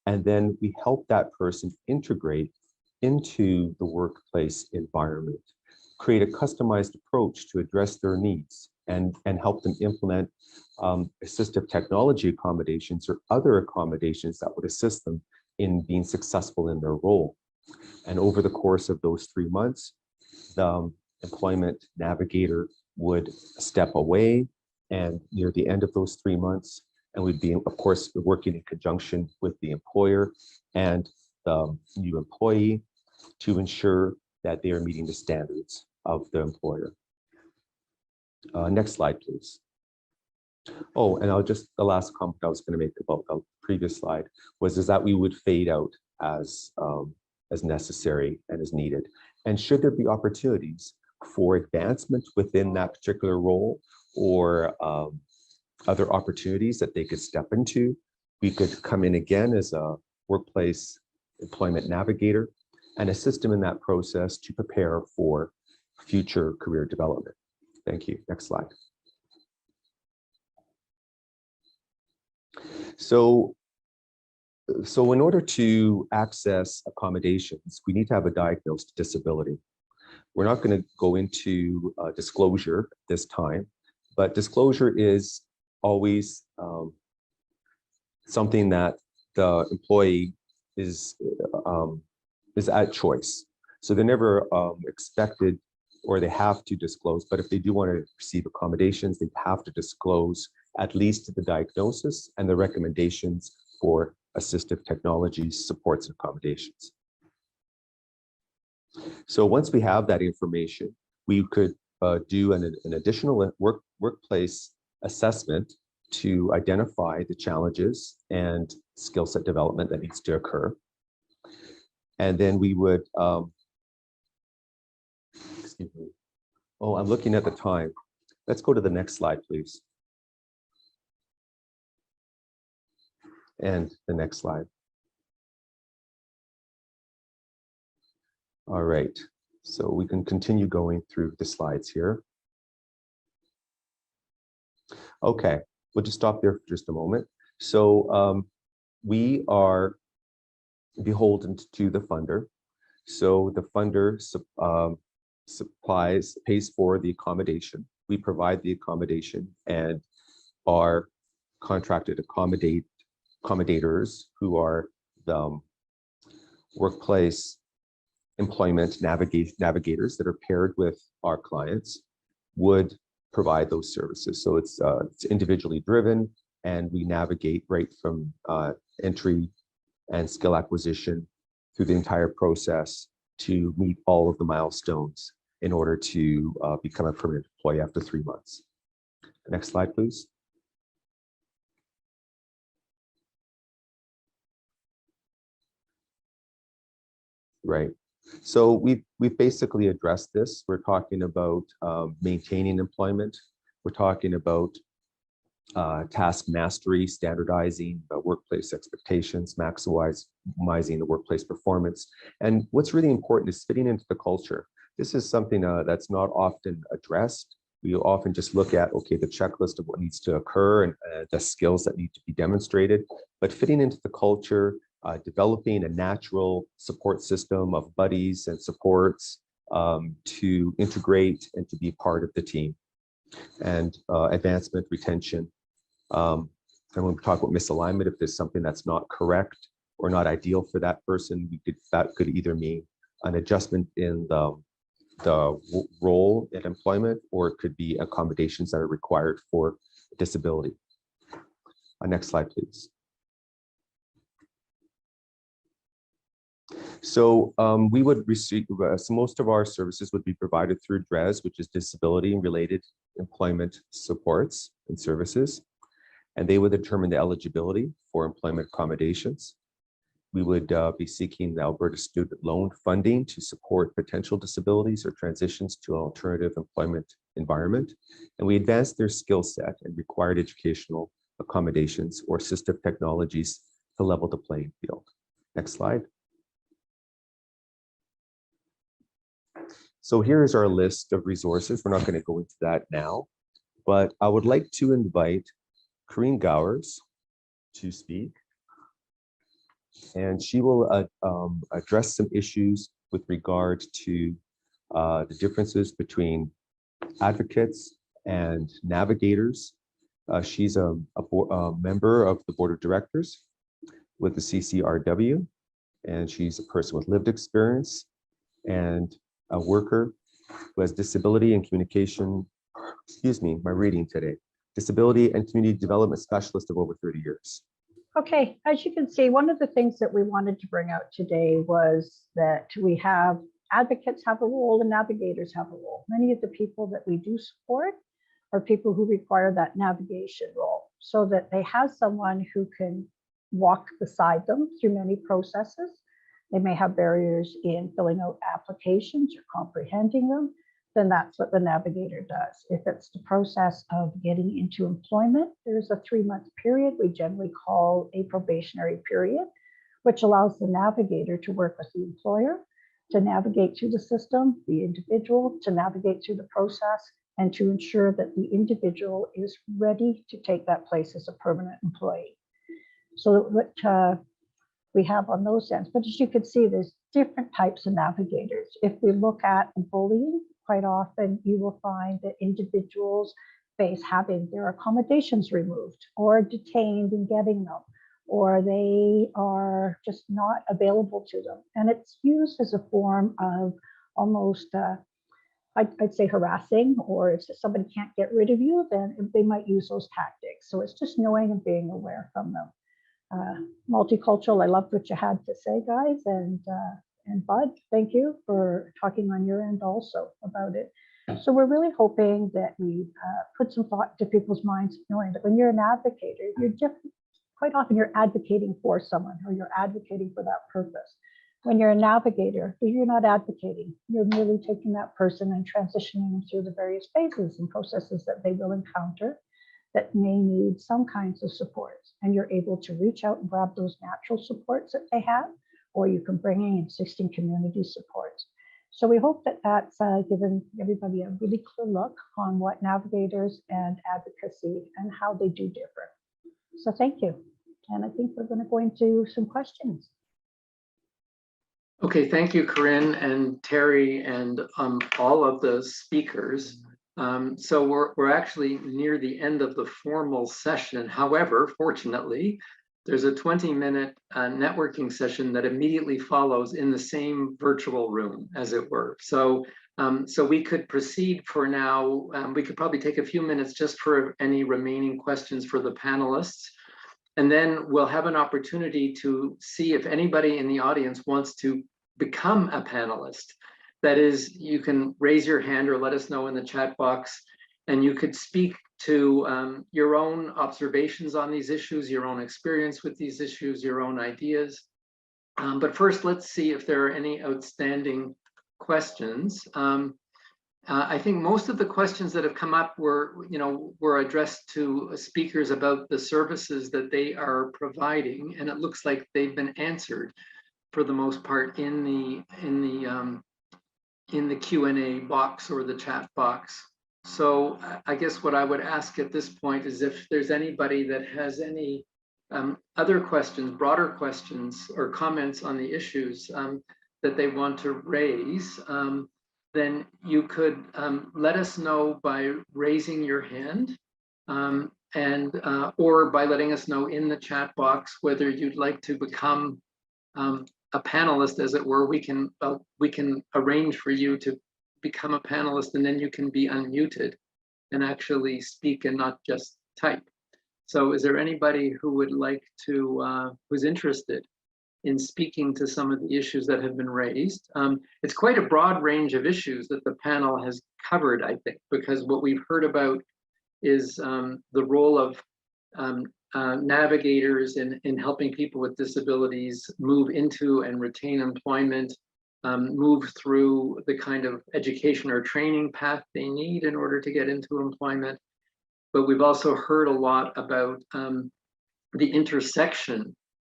And then we help that person integrate into the workplace environment, create a customized approach to address their needs, and help them implement assistive technology accommodations or other accommodations that would assist them in being successful in their role. And over the course of those 3 months, the employment navigator would step away, and near the end of those 3 months, and we'd be, of course, working in conjunction with the employer and the new employee to ensure that they are meeting the standards of the employer. Next slide, please. Oh, and the last comment I was going to make about the previous slide is that we would fade out as necessary and as needed. And should there be opportunities for advancement within that particular role or other opportunities that they could step into, we could come in again as a workplace employment navigator and assist them in that process to prepare for future career development. Thank you. Next slide. So in order to access accommodations, we need to have a diagnosed disability. We're not going to go into disclosure this time, but disclosure is always something that the employee is at choice. So they're never expected or they have to disclose, but if they do want to receive accommodations, they have to disclose at least the diagnosis and the recommendations for assistive technologies, supports, and accommodations. So once we have that information, we could do an additional workplace assessment to identify the challenges and skill set development that needs to occur. And then we would, excuse me. Oh, I'm looking at the time. Let's go to the next slide, please. And the next slide. All right, so we can continue going through the slides here. Okay, we'll just stop there for just a moment. So we are beholden to the funder. So the funder pays for the accommodation. We provide the accommodation, and our contracted accommodators, who are the workplace employment navigators that are paired with our clients, would provide those services. So it's individually driven, and we navigate right from entry and skill acquisition through the entire process to meet all of the milestones in order to become a permanent employee after 3 months. Next slide, please. Right. So we've basically addressed this. We're talking about maintaining employment. We're talking about task mastery, standardizing the workplace expectations, maximizing the workplace performance. And what's really important is fitting into the culture. This is something that's not often addressed. We often just look at, okay, the checklist of what needs to occur and the skills that need to be demonstrated, but fitting into the culture, developing a natural support system of buddies and supports to integrate and to be part of the team, and advancement, retention. And when we talk about misalignment, if there's something that's not correct or not ideal for that person, that could either mean an adjustment in the role in employment, or it could be accommodations that are required for disability. Next slide, please. So we would receive, so most of our services would be provided through DRES, which is disability and related employment supports and services. And they would determine the eligibility for employment accommodations. We would be seeking the Alberta student loan funding to support potential disabilities or transitions to an alternative employment environment. And we advance their skill set and required educational accommodations or assistive technologies to level the playing field. Next slide. So here is our list of resources. We're not going to go into that now, but I would like to invite Corinne Gowers to speak. And she will address some issues with regard to the differences between advocates and navigators. She's a member of the board of directors with the CCRW, and she's a person with lived experience and a worker who has disability and communication, excuse me, my reading today, disability and community development specialist of over 30 years. Okay, as you can see, one of the things that we wanted to bring out today was that we have advocates have a role and navigators have a role. Many of the people that we do support are people who require that navigation role, so that they have someone who can walk beside them through many processes. They may have barriers in filling out applications or comprehending them. Then that's what the navigator does. If it's the process of getting into employment, there's a 3-month period we generally call a probationary period, which allows the navigator to work with the employer, to navigate through the system, the individual, to navigate through the process, and to ensure that the individual is ready to take that place as a permanent employee. So what we have on those ends, but as you can see, there's different types of navigators. If we look at bullying, quite often you will find that individuals face having their accommodations removed or detained in getting them, or they are just not available to them. And it's used as a form of almost, I'd say harassing, or if somebody can't get rid of you, then they might use those tactics. So it's just knowing and being aware from them. Multicultural, I loved what you had to say, guys, and Bud, thank you for talking on your end also about it. So we're really hoping that we put some thought to people's minds, knowing that when you're an advocator, you're different. Quite often you're advocating for someone, or you're advocating for that purpose. When you're a navigator, you're not advocating. You're merely taking that person and transitioning them through the various phases and processes that they will encounter that may need some kinds of supports. And you're able to reach out and grab those natural supports that they have, or you can bring in existing community supports. So we hope that that's given everybody a really clear look on what navigators and advocacy and how they do differ. So thank you. And I think we're going to go into some questions. Okay, thank you, Corinne and Terry and all of the speakers. So we're actually near the end of the formal session. However, fortunately, there's a 20-minute networking session that immediately follows in the same virtual room, as it were. So, so we could proceed for now. We could probably take a few minutes just for any remaining questions for the panelists. And then we'll have an opportunity to see if anybody in the audience wants to become a panelist. That is, you can raise your hand or let us know in the chat box, and you could speak to your own observations on these issues, your own experience with these issues, your own ideas. But first, let's see if there are any outstanding questions. I think most of the questions that have come up were addressed to speakers about the services that they are providing, and it looks like they've been answered for the most part in the Q&A box or the chat box. So I guess what I would ask at this point is if there's anybody that has any other questions, broader questions or comments on the issues that they want to raise, then you could let us know by raising your hand or by letting us know in the chat box whether you'd like to become a panelist, as it were. We can arrange for you to become a panelist, and then you can be unmuted and actually speak and not just type. So is there anybody who would like to, who's interested in speaking to some of the issues that have been raised? It's quite a broad range of issues that the panel has covered, I think, because what we've heard about is the role of navigators in helping people with disabilities move into and retain employment, move through the kind of education or training path they need in order to get into employment. But we've also heard a lot about the intersection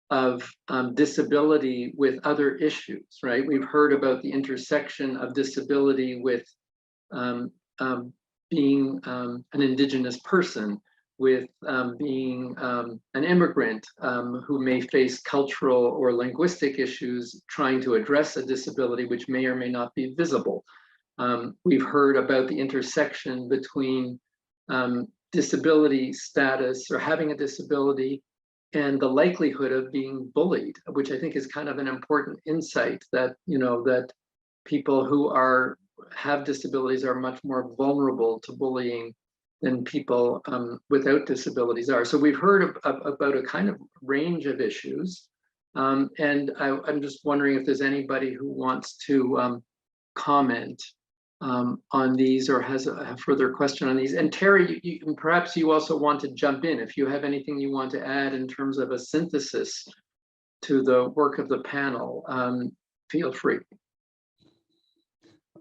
of disability with other issues, right? We've heard about the intersection of disability with being an Indigenous person, with being an immigrant who may face cultural or linguistic issues trying to address a disability which may or may not be visible. We've heard about the intersection between disability status or having a disability and the likelihood of being bullied, which I think is kind of an important insight that, that people who have disabilities are much more vulnerable to bullying than people without disabilities are. So we've heard about a kind of range of issues. And I'm just wondering if there's anybody who wants to comment on these or has a further question on these. And Terry, perhaps you also want to jump in if you have anything you want to add in terms of a synthesis to the work of the panel. Feel free.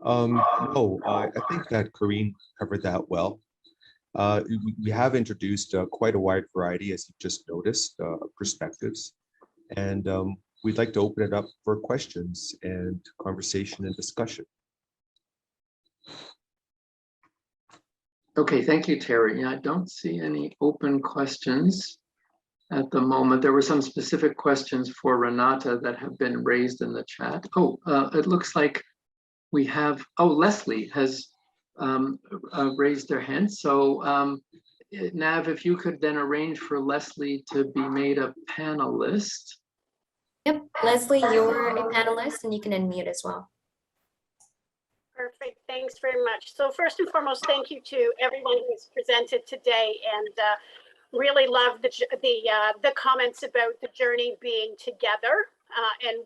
No, I think that Corinne covered that well. We have introduced quite a wide variety, as you just noticed, perspectives. And we'd like to open it up for questions and conversation and discussion. Okay, thank you, Terry. Yeah, I don't see any open questions at the moment. There were some specific questions for Renata that have been raised in the chat. Oh, it looks like we have, Leslie has raised their hand. So Nav, if you could then arrange for Leslie to be made a panelist. Yep, Leslie, you're a panelist and you can unmute as well. Perfect. Thanks very much. So first and foremost, thank you to everyone who's presented today, and really love the comments about the journey being together and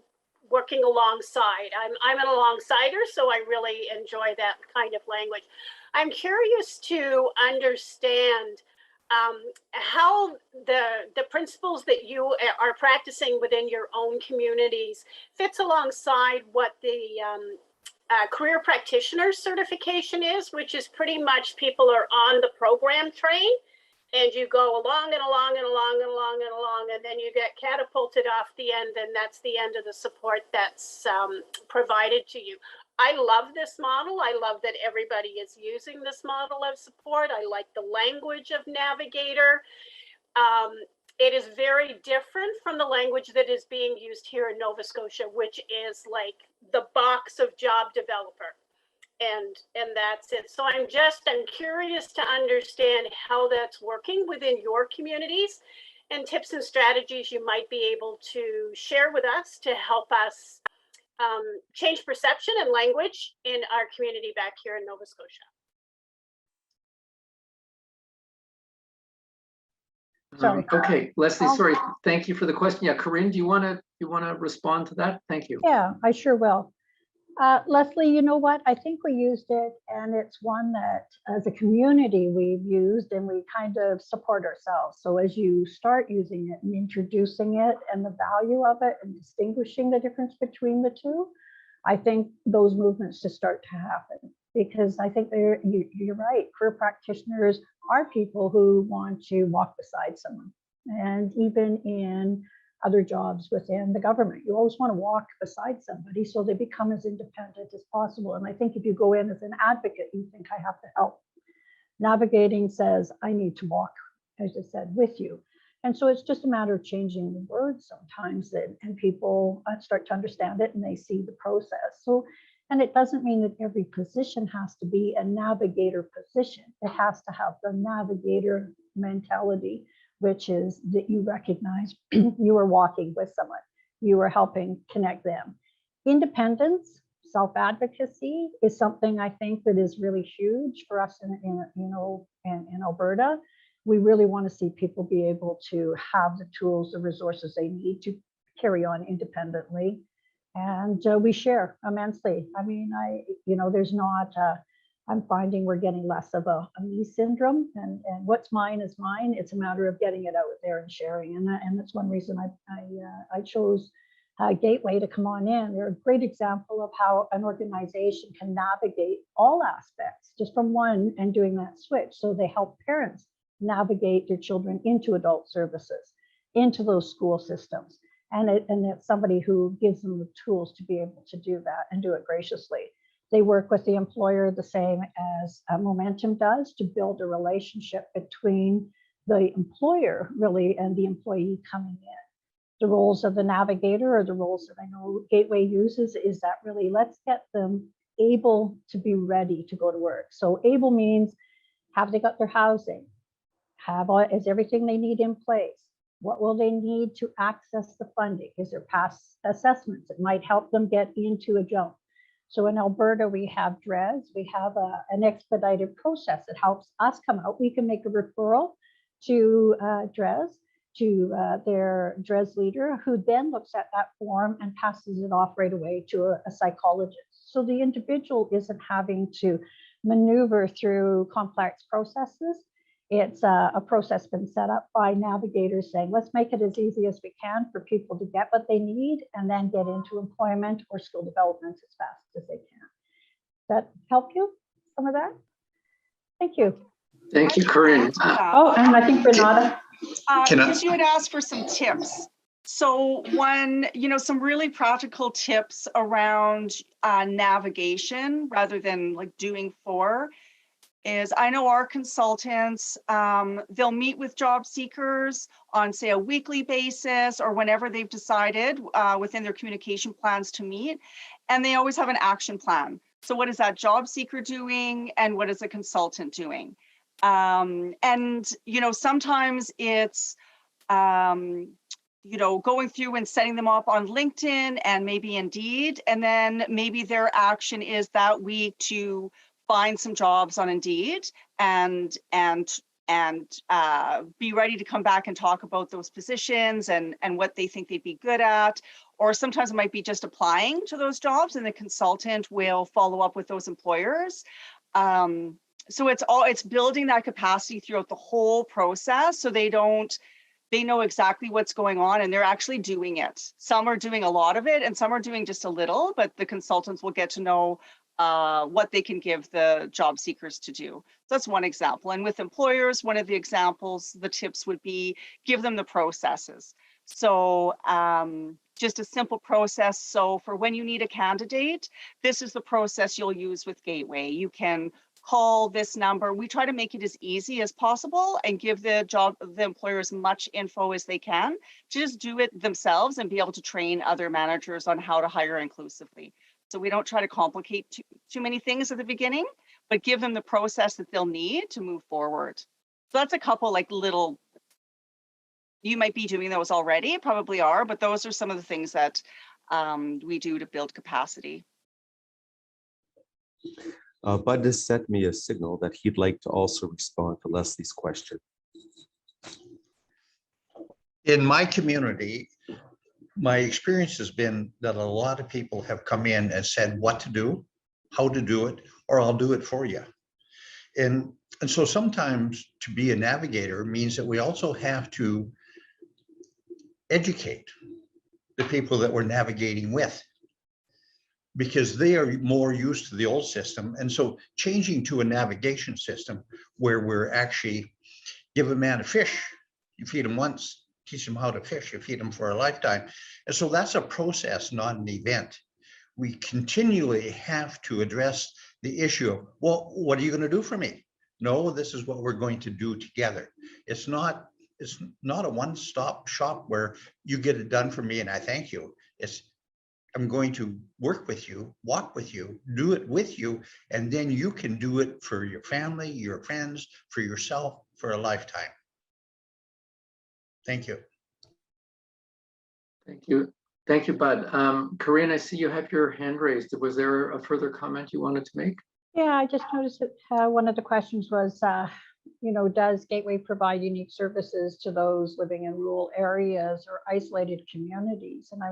working alongside. I'm an alongsider, so I really enjoy that kind of language. I'm curious to understand how the principles that you are practicing within your own communities fits alongside what the career practitioner certification is, which is pretty much people are on the program train and you go along and along and along and along and along, and then you get catapulted off the end, and that's the end of the support that's provided to you. I love this model. I love that everybody is using this model of support. I like the language of Navigator. It is very different from the language that is being used here in Nova Scotia, which is like the box of job developer. And that's it. So I'm curious to understand how that's working within your communities and tips and strategies you might be able to share with us to help us change perception and language in our community back here in Nova Scotia. Sorry. Okay, Leslie, I'll- sorry. Thank you for the question. Yeah, Corinne, do you want to respond to that? Thank you. Yeah, I sure will. Leslie, you know what? I think we used it, and it's one that as a community we've used, and we kind of support ourselves. So as you start using it and introducing it and the value of it and distinguishing the difference between the two, I think those movements just start to happen, because I think you're right. Career practitioners are people who want to walk beside someone, and even in other jobs within the government, you always want to walk beside somebody so they become as independent as possible. And I think if you go in as an advocate, you think I have to help. Navigating says I need to walk, as I said, with you. And so it's just a matter of changing the words sometimes, and people start to understand it and they see the process. So, and it doesn't mean that every position has to be a navigator position. It has to have the navigator mentality, which is that you recognize you are walking with someone, you are helping connect them. Independence, self-advocacy is something I think that is really huge for us in Alberta. We really want to see people be able to have the tools, the resources they need to carry on independently. And we share immensely. I mean, there's not, I'm finding we're getting less of a me syndrome, and what's mine is mine. It's a matter of getting it out there and sharing. And that's one reason I chose Gateway to come on in. They're a great example of how an organization can navigate all aspects just from one and doing that switch. So they help parents navigate their children into adult services, into those school systems. And it's somebody who gives them the tools to be able to do that and do it graciously. They work with the employer the same as Momentum does to build a relationship between the employer really and the employee coming in. The roles of the navigator, or the roles that I know Gateway uses, is that really let's get them able to be ready to go to work. So able means, have they got their housing? Is everything they need in place? What will they need to access the funding? Is there past assessments that might help them get into a jump? So in Alberta, we have DRES. We have an expedited process that helps us come out. We can make a referral to DRES, to their DRES leader, who then looks at that form and passes it off right away to a psychologist. So the individual isn't having to maneuver through complex processes. It's a process been set up by navigators saying, let's make it as easy as we can for people to get what they need and then get into employment or skill development as fast as they can. Does that help you, some of that? Thank you. Thank you, Corinne. Oh, and I think Renata. Because you had asked for some tips. So some really practical tips around navigation rather than like doing for is, I know our consultants, they'll meet with job seekers on, say, a weekly basis or whenever they've decided within their communication plans to meet, and they always have an action plan. So what is that job seeker doing and what is a consultant doing? And sometimes it's going through and setting them up on LinkedIn and maybe Indeed, and then maybe their action is that week to find some jobs on Indeed and be ready to come back and talk about those positions and what they think they'd be good at. Or sometimes it might be just applying to those jobs and the consultant will follow up with those employers. So it's building that capacity throughout the whole process so they know exactly what's going on and they're actually doing it. Some are doing a lot of it and some are doing just a little, but the consultants will get to know what they can give the job seekers to do. So that's one example. And with employers, one of the examples, the tips would be give them the processes. So just a simple process. So for when you need a candidate, this is the process you'll use with Gateway. You can call this number. We try to make it as easy as possible and give the employer as much info as they can to just do it themselves and be able to train other managers on how to hire inclusively. So we don't try to complicate too many things at the beginning, but give them the process that they'll need to move forward. So that's a couple like little, you might be doing those already, probably are, but those are some of the things that we do to build capacity. Bud has sent me a signal that he'd like to also respond to Leslie's question. In my community, my experience has been that a lot of people have come in and said what to do, how to do it, or I'll do it for you. And so sometimes to be a navigator means that we also have to educate the people that we're navigating with, because they are more used to the old system. And so changing to a navigation system where we're actually give a man a fish, you feed him once, teach him how to fish, you feed him for a lifetime. And so that's a process, not an event. We continually have to address the issue of, well, what are you going to do for me? No, this is what we're going to do together. It's not a one-stop shop where you get it done for me and I thank you. It's I'm going to work with you, walk with you, do it with you, and then you can do it for your family, your friends, for yourself, for a lifetime. Thank you. Thank you. Thank you, Bud. Corinne, I see you have your hand raised. Was there a further comment you wanted to make? Yeah, I just noticed that one of the questions was, does Gateway provide unique services to those living in rural areas or isolated communities? And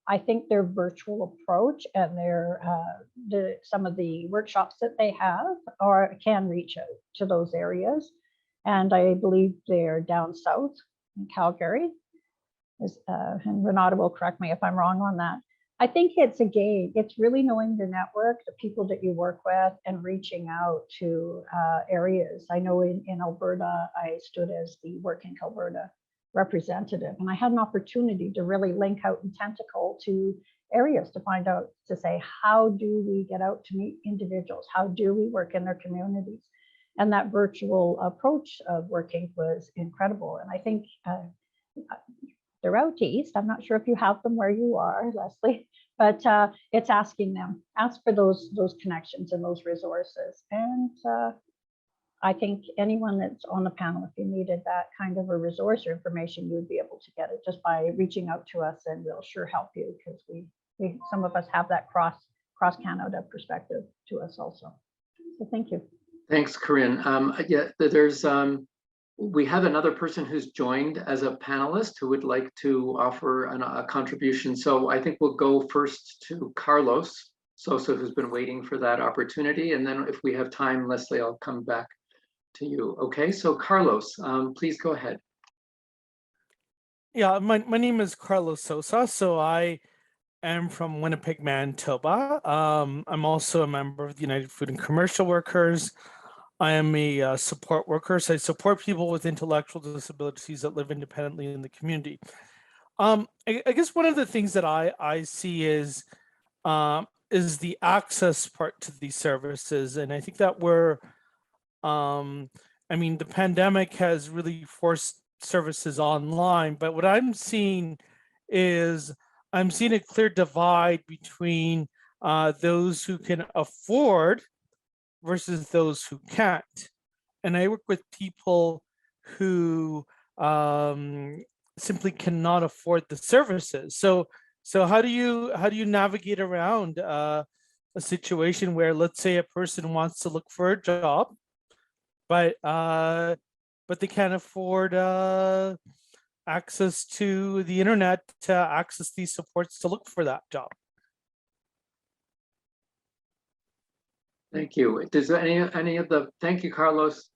I think their virtual approach and some of the workshops that they have can reach out to those areas. And I believe they're down south in Calgary. And Renata will correct me if I'm wrong on that. I think it's a game. It's really knowing your network, the people that you work with, and reaching out to areas. I know in Alberta, I stood as the Working Alberta representative, and I had an opportunity to really link out and tentacle to areas to find out, to say, how do we get out to meet individuals? How do we work in their communities? And that virtual approach of working was incredible. And I think they're out east. I'm not sure if you have them where you are, Leslie, but it's asking them, ask for those connections and those resources. And I think anyone that's on the panel, if you needed that kind of a resource or information, you would be able to get it just by reaching out to us, and we'll sure help you, because we some of us have that cross Canada perspective to us also. So thank you. Thanks, Corinne. Yeah, we have another person who's joined as a panelist who would like to offer a contribution. So I think we'll go first to Carlos Sosa, who's been waiting for that opportunity. And then if we have time, Leslie, I'll come back to you. Okay, so Carlos, please go ahead. Yeah, my name is Carlos Sosa. So I am from Winnipeg, Manitoba. I'm also a member of the United Food and Commercial Workers. I am a support worker, so I support people with intellectual disabilities that live independently in the community. I guess one of the things that I see is the access part to these services, and I think that the pandemic has really forced services online, but what I'm seeing is I'm seeing a clear divide between those who can afford versus those who can't. And I work with people who simply cannot afford the services. So how do you navigate around a situation where, let's say, a person wants to look for a job, but they can't afford access to the internet to access these supports to look for that job? Thank you. Does thank you, Carlos,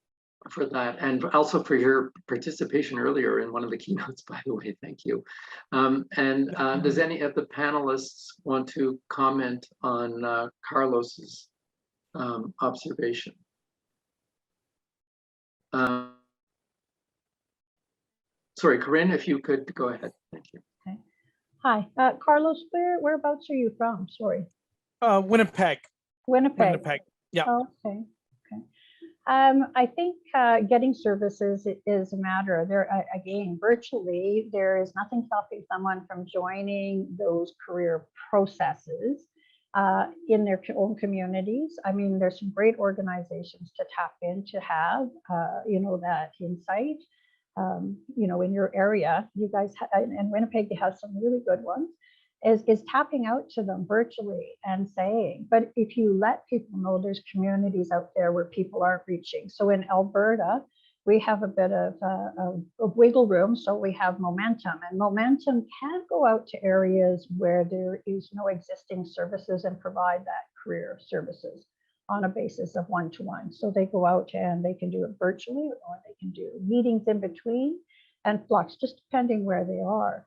for that, and also for your participation earlier in one of the keynotes, by the way, thank you. Does any of the panelists want to comment on Carlos's observation? Sorry, Corinne, if you could go ahead. Thank you. Okay. Hi, Carlos, whereabouts are you from? Sorry. Winnipeg. Winnipeg. Winnipeg. Yeah. Oh, okay. Okay. I think getting services is a matter there. Again, virtually, there is nothing stopping someone from joining those career processes in their own communities. I mean, there's some great organizations to tap in to have, you know, that insight. You know, in your area, you guys, in Winnipeg, you have some really good ones. Is tapping out to them virtually and saying, but if you let people know there's communities out there where people aren't reaching. So in Alberta, we have a bit of wiggle room. So we have momentum, and momentum can go out to areas where there is no existing services and provide that career services on a basis of one-to-one. So they go out and they can do it virtually, or they can do meetings in between and flux, just depending where they are.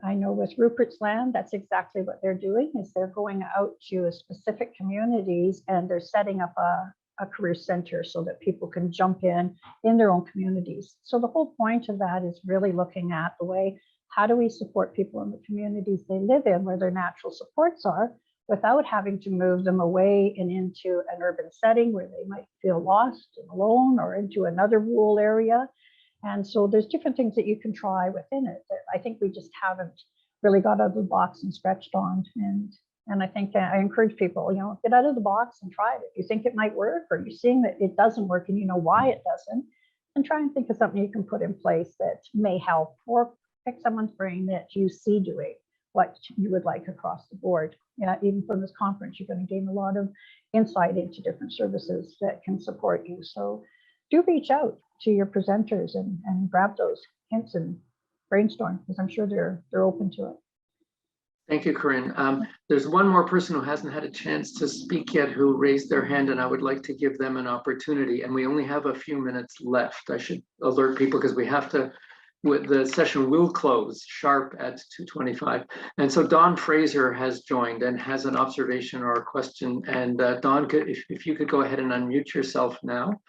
I know with Rupert's Land, that's exactly what they're doing, is they're going out to specific communities and they're setting up a career center so that people can jump in their own communities. So the whole point of that is really looking at the way, how do we support people in the communities they live in where their natural supports are, without having to move them away and into an urban setting where they might feel lost and alone, or into another rural area. And so there's different things that you can try within it that I think we just haven't really got out of the box and stretched on. And I think I encourage people, you know, get out of the box and try it. If you think it might work, or you're seeing that it doesn't work and you know why it doesn't, and try and think of something you can put in place that may help, or pick someone's brain that you see doing what you would like across the board. Yeah, even from this conference, you're going to gain a lot of insight into different services that can support you. So do reach out to your presenters and grab those hints and brainstorm, because I'm sure they're open to it. Thank you, Corinne. There's one more person who hasn't had a chance to speak yet who raised their hand, and I would like to give them an opportunity. And we only have a few minutes left. I should alert people because we have to, the session will close sharp at 2:25. And so Dawn Fraser has joined and has an observation or a question. And Dawn, if you could go ahead and unmute yourself now.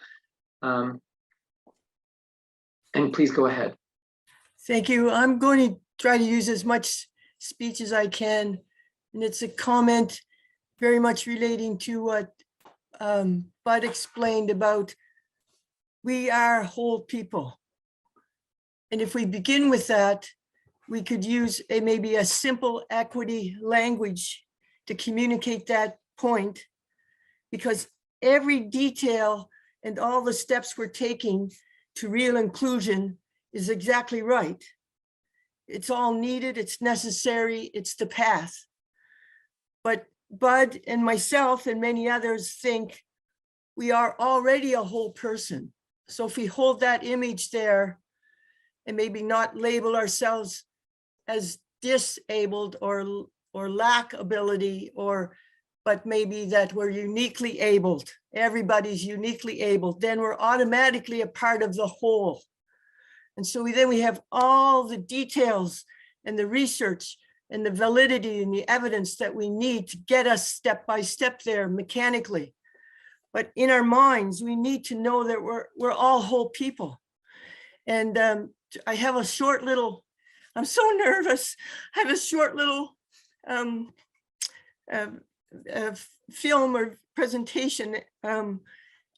And please go ahead. Thank you. I'm going to try to use as much speech as I can. And it's a comment very much relating to what Bud explained about we are whole people. And if we begin with that, we could use maybe a simple equity language to communicate that point, because every detail and all the steps we're taking to real inclusion is exactly right. It's all needed, it's necessary, it's the path. But Bud and myself and many others think we are already a whole person. So if we hold that image there and maybe not label ourselves as disabled or lack ability, but maybe that we're uniquely abled, everybody's uniquely abled, then we're automatically a part of the whole. And so then we have all the details and the research and the validity and the evidence that we need to get us step by step there mechanically. But in our minds, we need to know that we're all whole people. And I have a short little, I'm so nervous. I have a short little film or presentation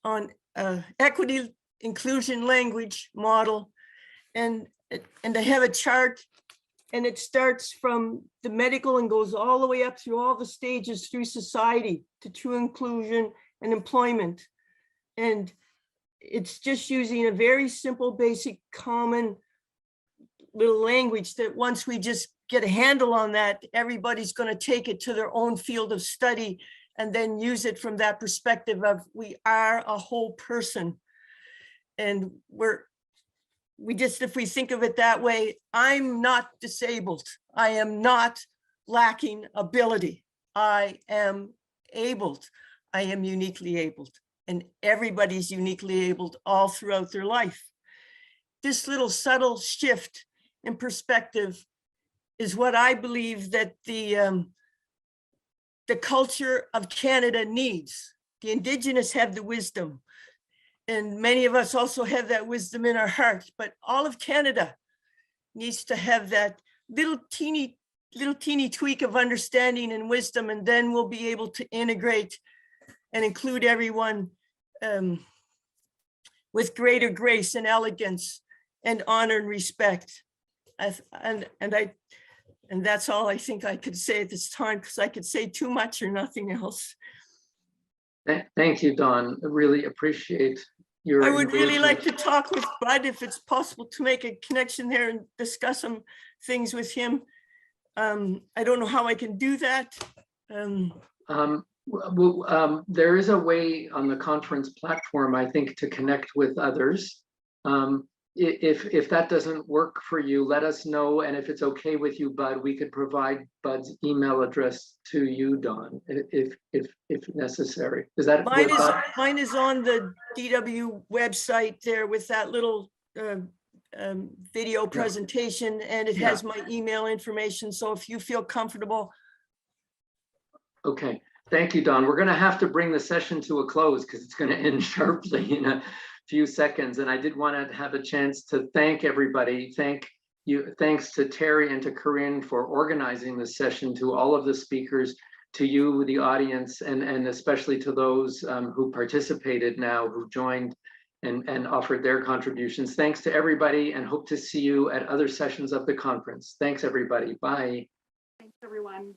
on equity inclusion language model. And I have a chart, and it starts from the medical and goes all the way up through all the stages through society to true inclusion and employment. And it's just using a very simple, basic, common little language that once we just get a handle on that, everybody's going to take it to their own field of study and then use it from that perspective of we are a whole person. And if we think of it that way, I'm not disabled. I am not lacking ability. I am abled. I am uniquely abled. And everybody's uniquely abled all throughout their life. This little subtle shift in perspective is what I believe that the culture of Canada needs. The Indigenous have the wisdom, and many of us also have that wisdom in our hearts, but all of Canada needs to have that little teeny little teeny tweak of understanding and wisdom, and then we'll be able to integrate and include everyone with greater grace and elegance and honor and respect. And that's all I think I could say at this time, because I could say too much or nothing else. Thank you, Dawn. I really appreciate your I would really like to engagement. talk with Bud if it's possible to make a connection there and discuss some things with him. I don't know how I can do that. There is a way on the conference platform, I think, to connect with others. If that doesn't work for you, let us know. And if it's okay with you, Bud, we could provide Bud's email address to you, Dawn, if necessary. Is that Mine is on the DW website there with that little video presentation, and it has my email information. So if you feel comfortable. Okay, thank you, Dawn. We're going to have to bring the session to a close because it's going to end sharply in a few seconds. And I did want to have a chance to thank everybody. Thanks to Terry and to Corinne for organizing this session, to all of the speakers, to you, the audience, and especially to those who participated now, who joined and offered their contributions. Thanks to everybody, and hope to see you at other sessions of the conference. Thanks, everybody. Bye. Thanks, everyone.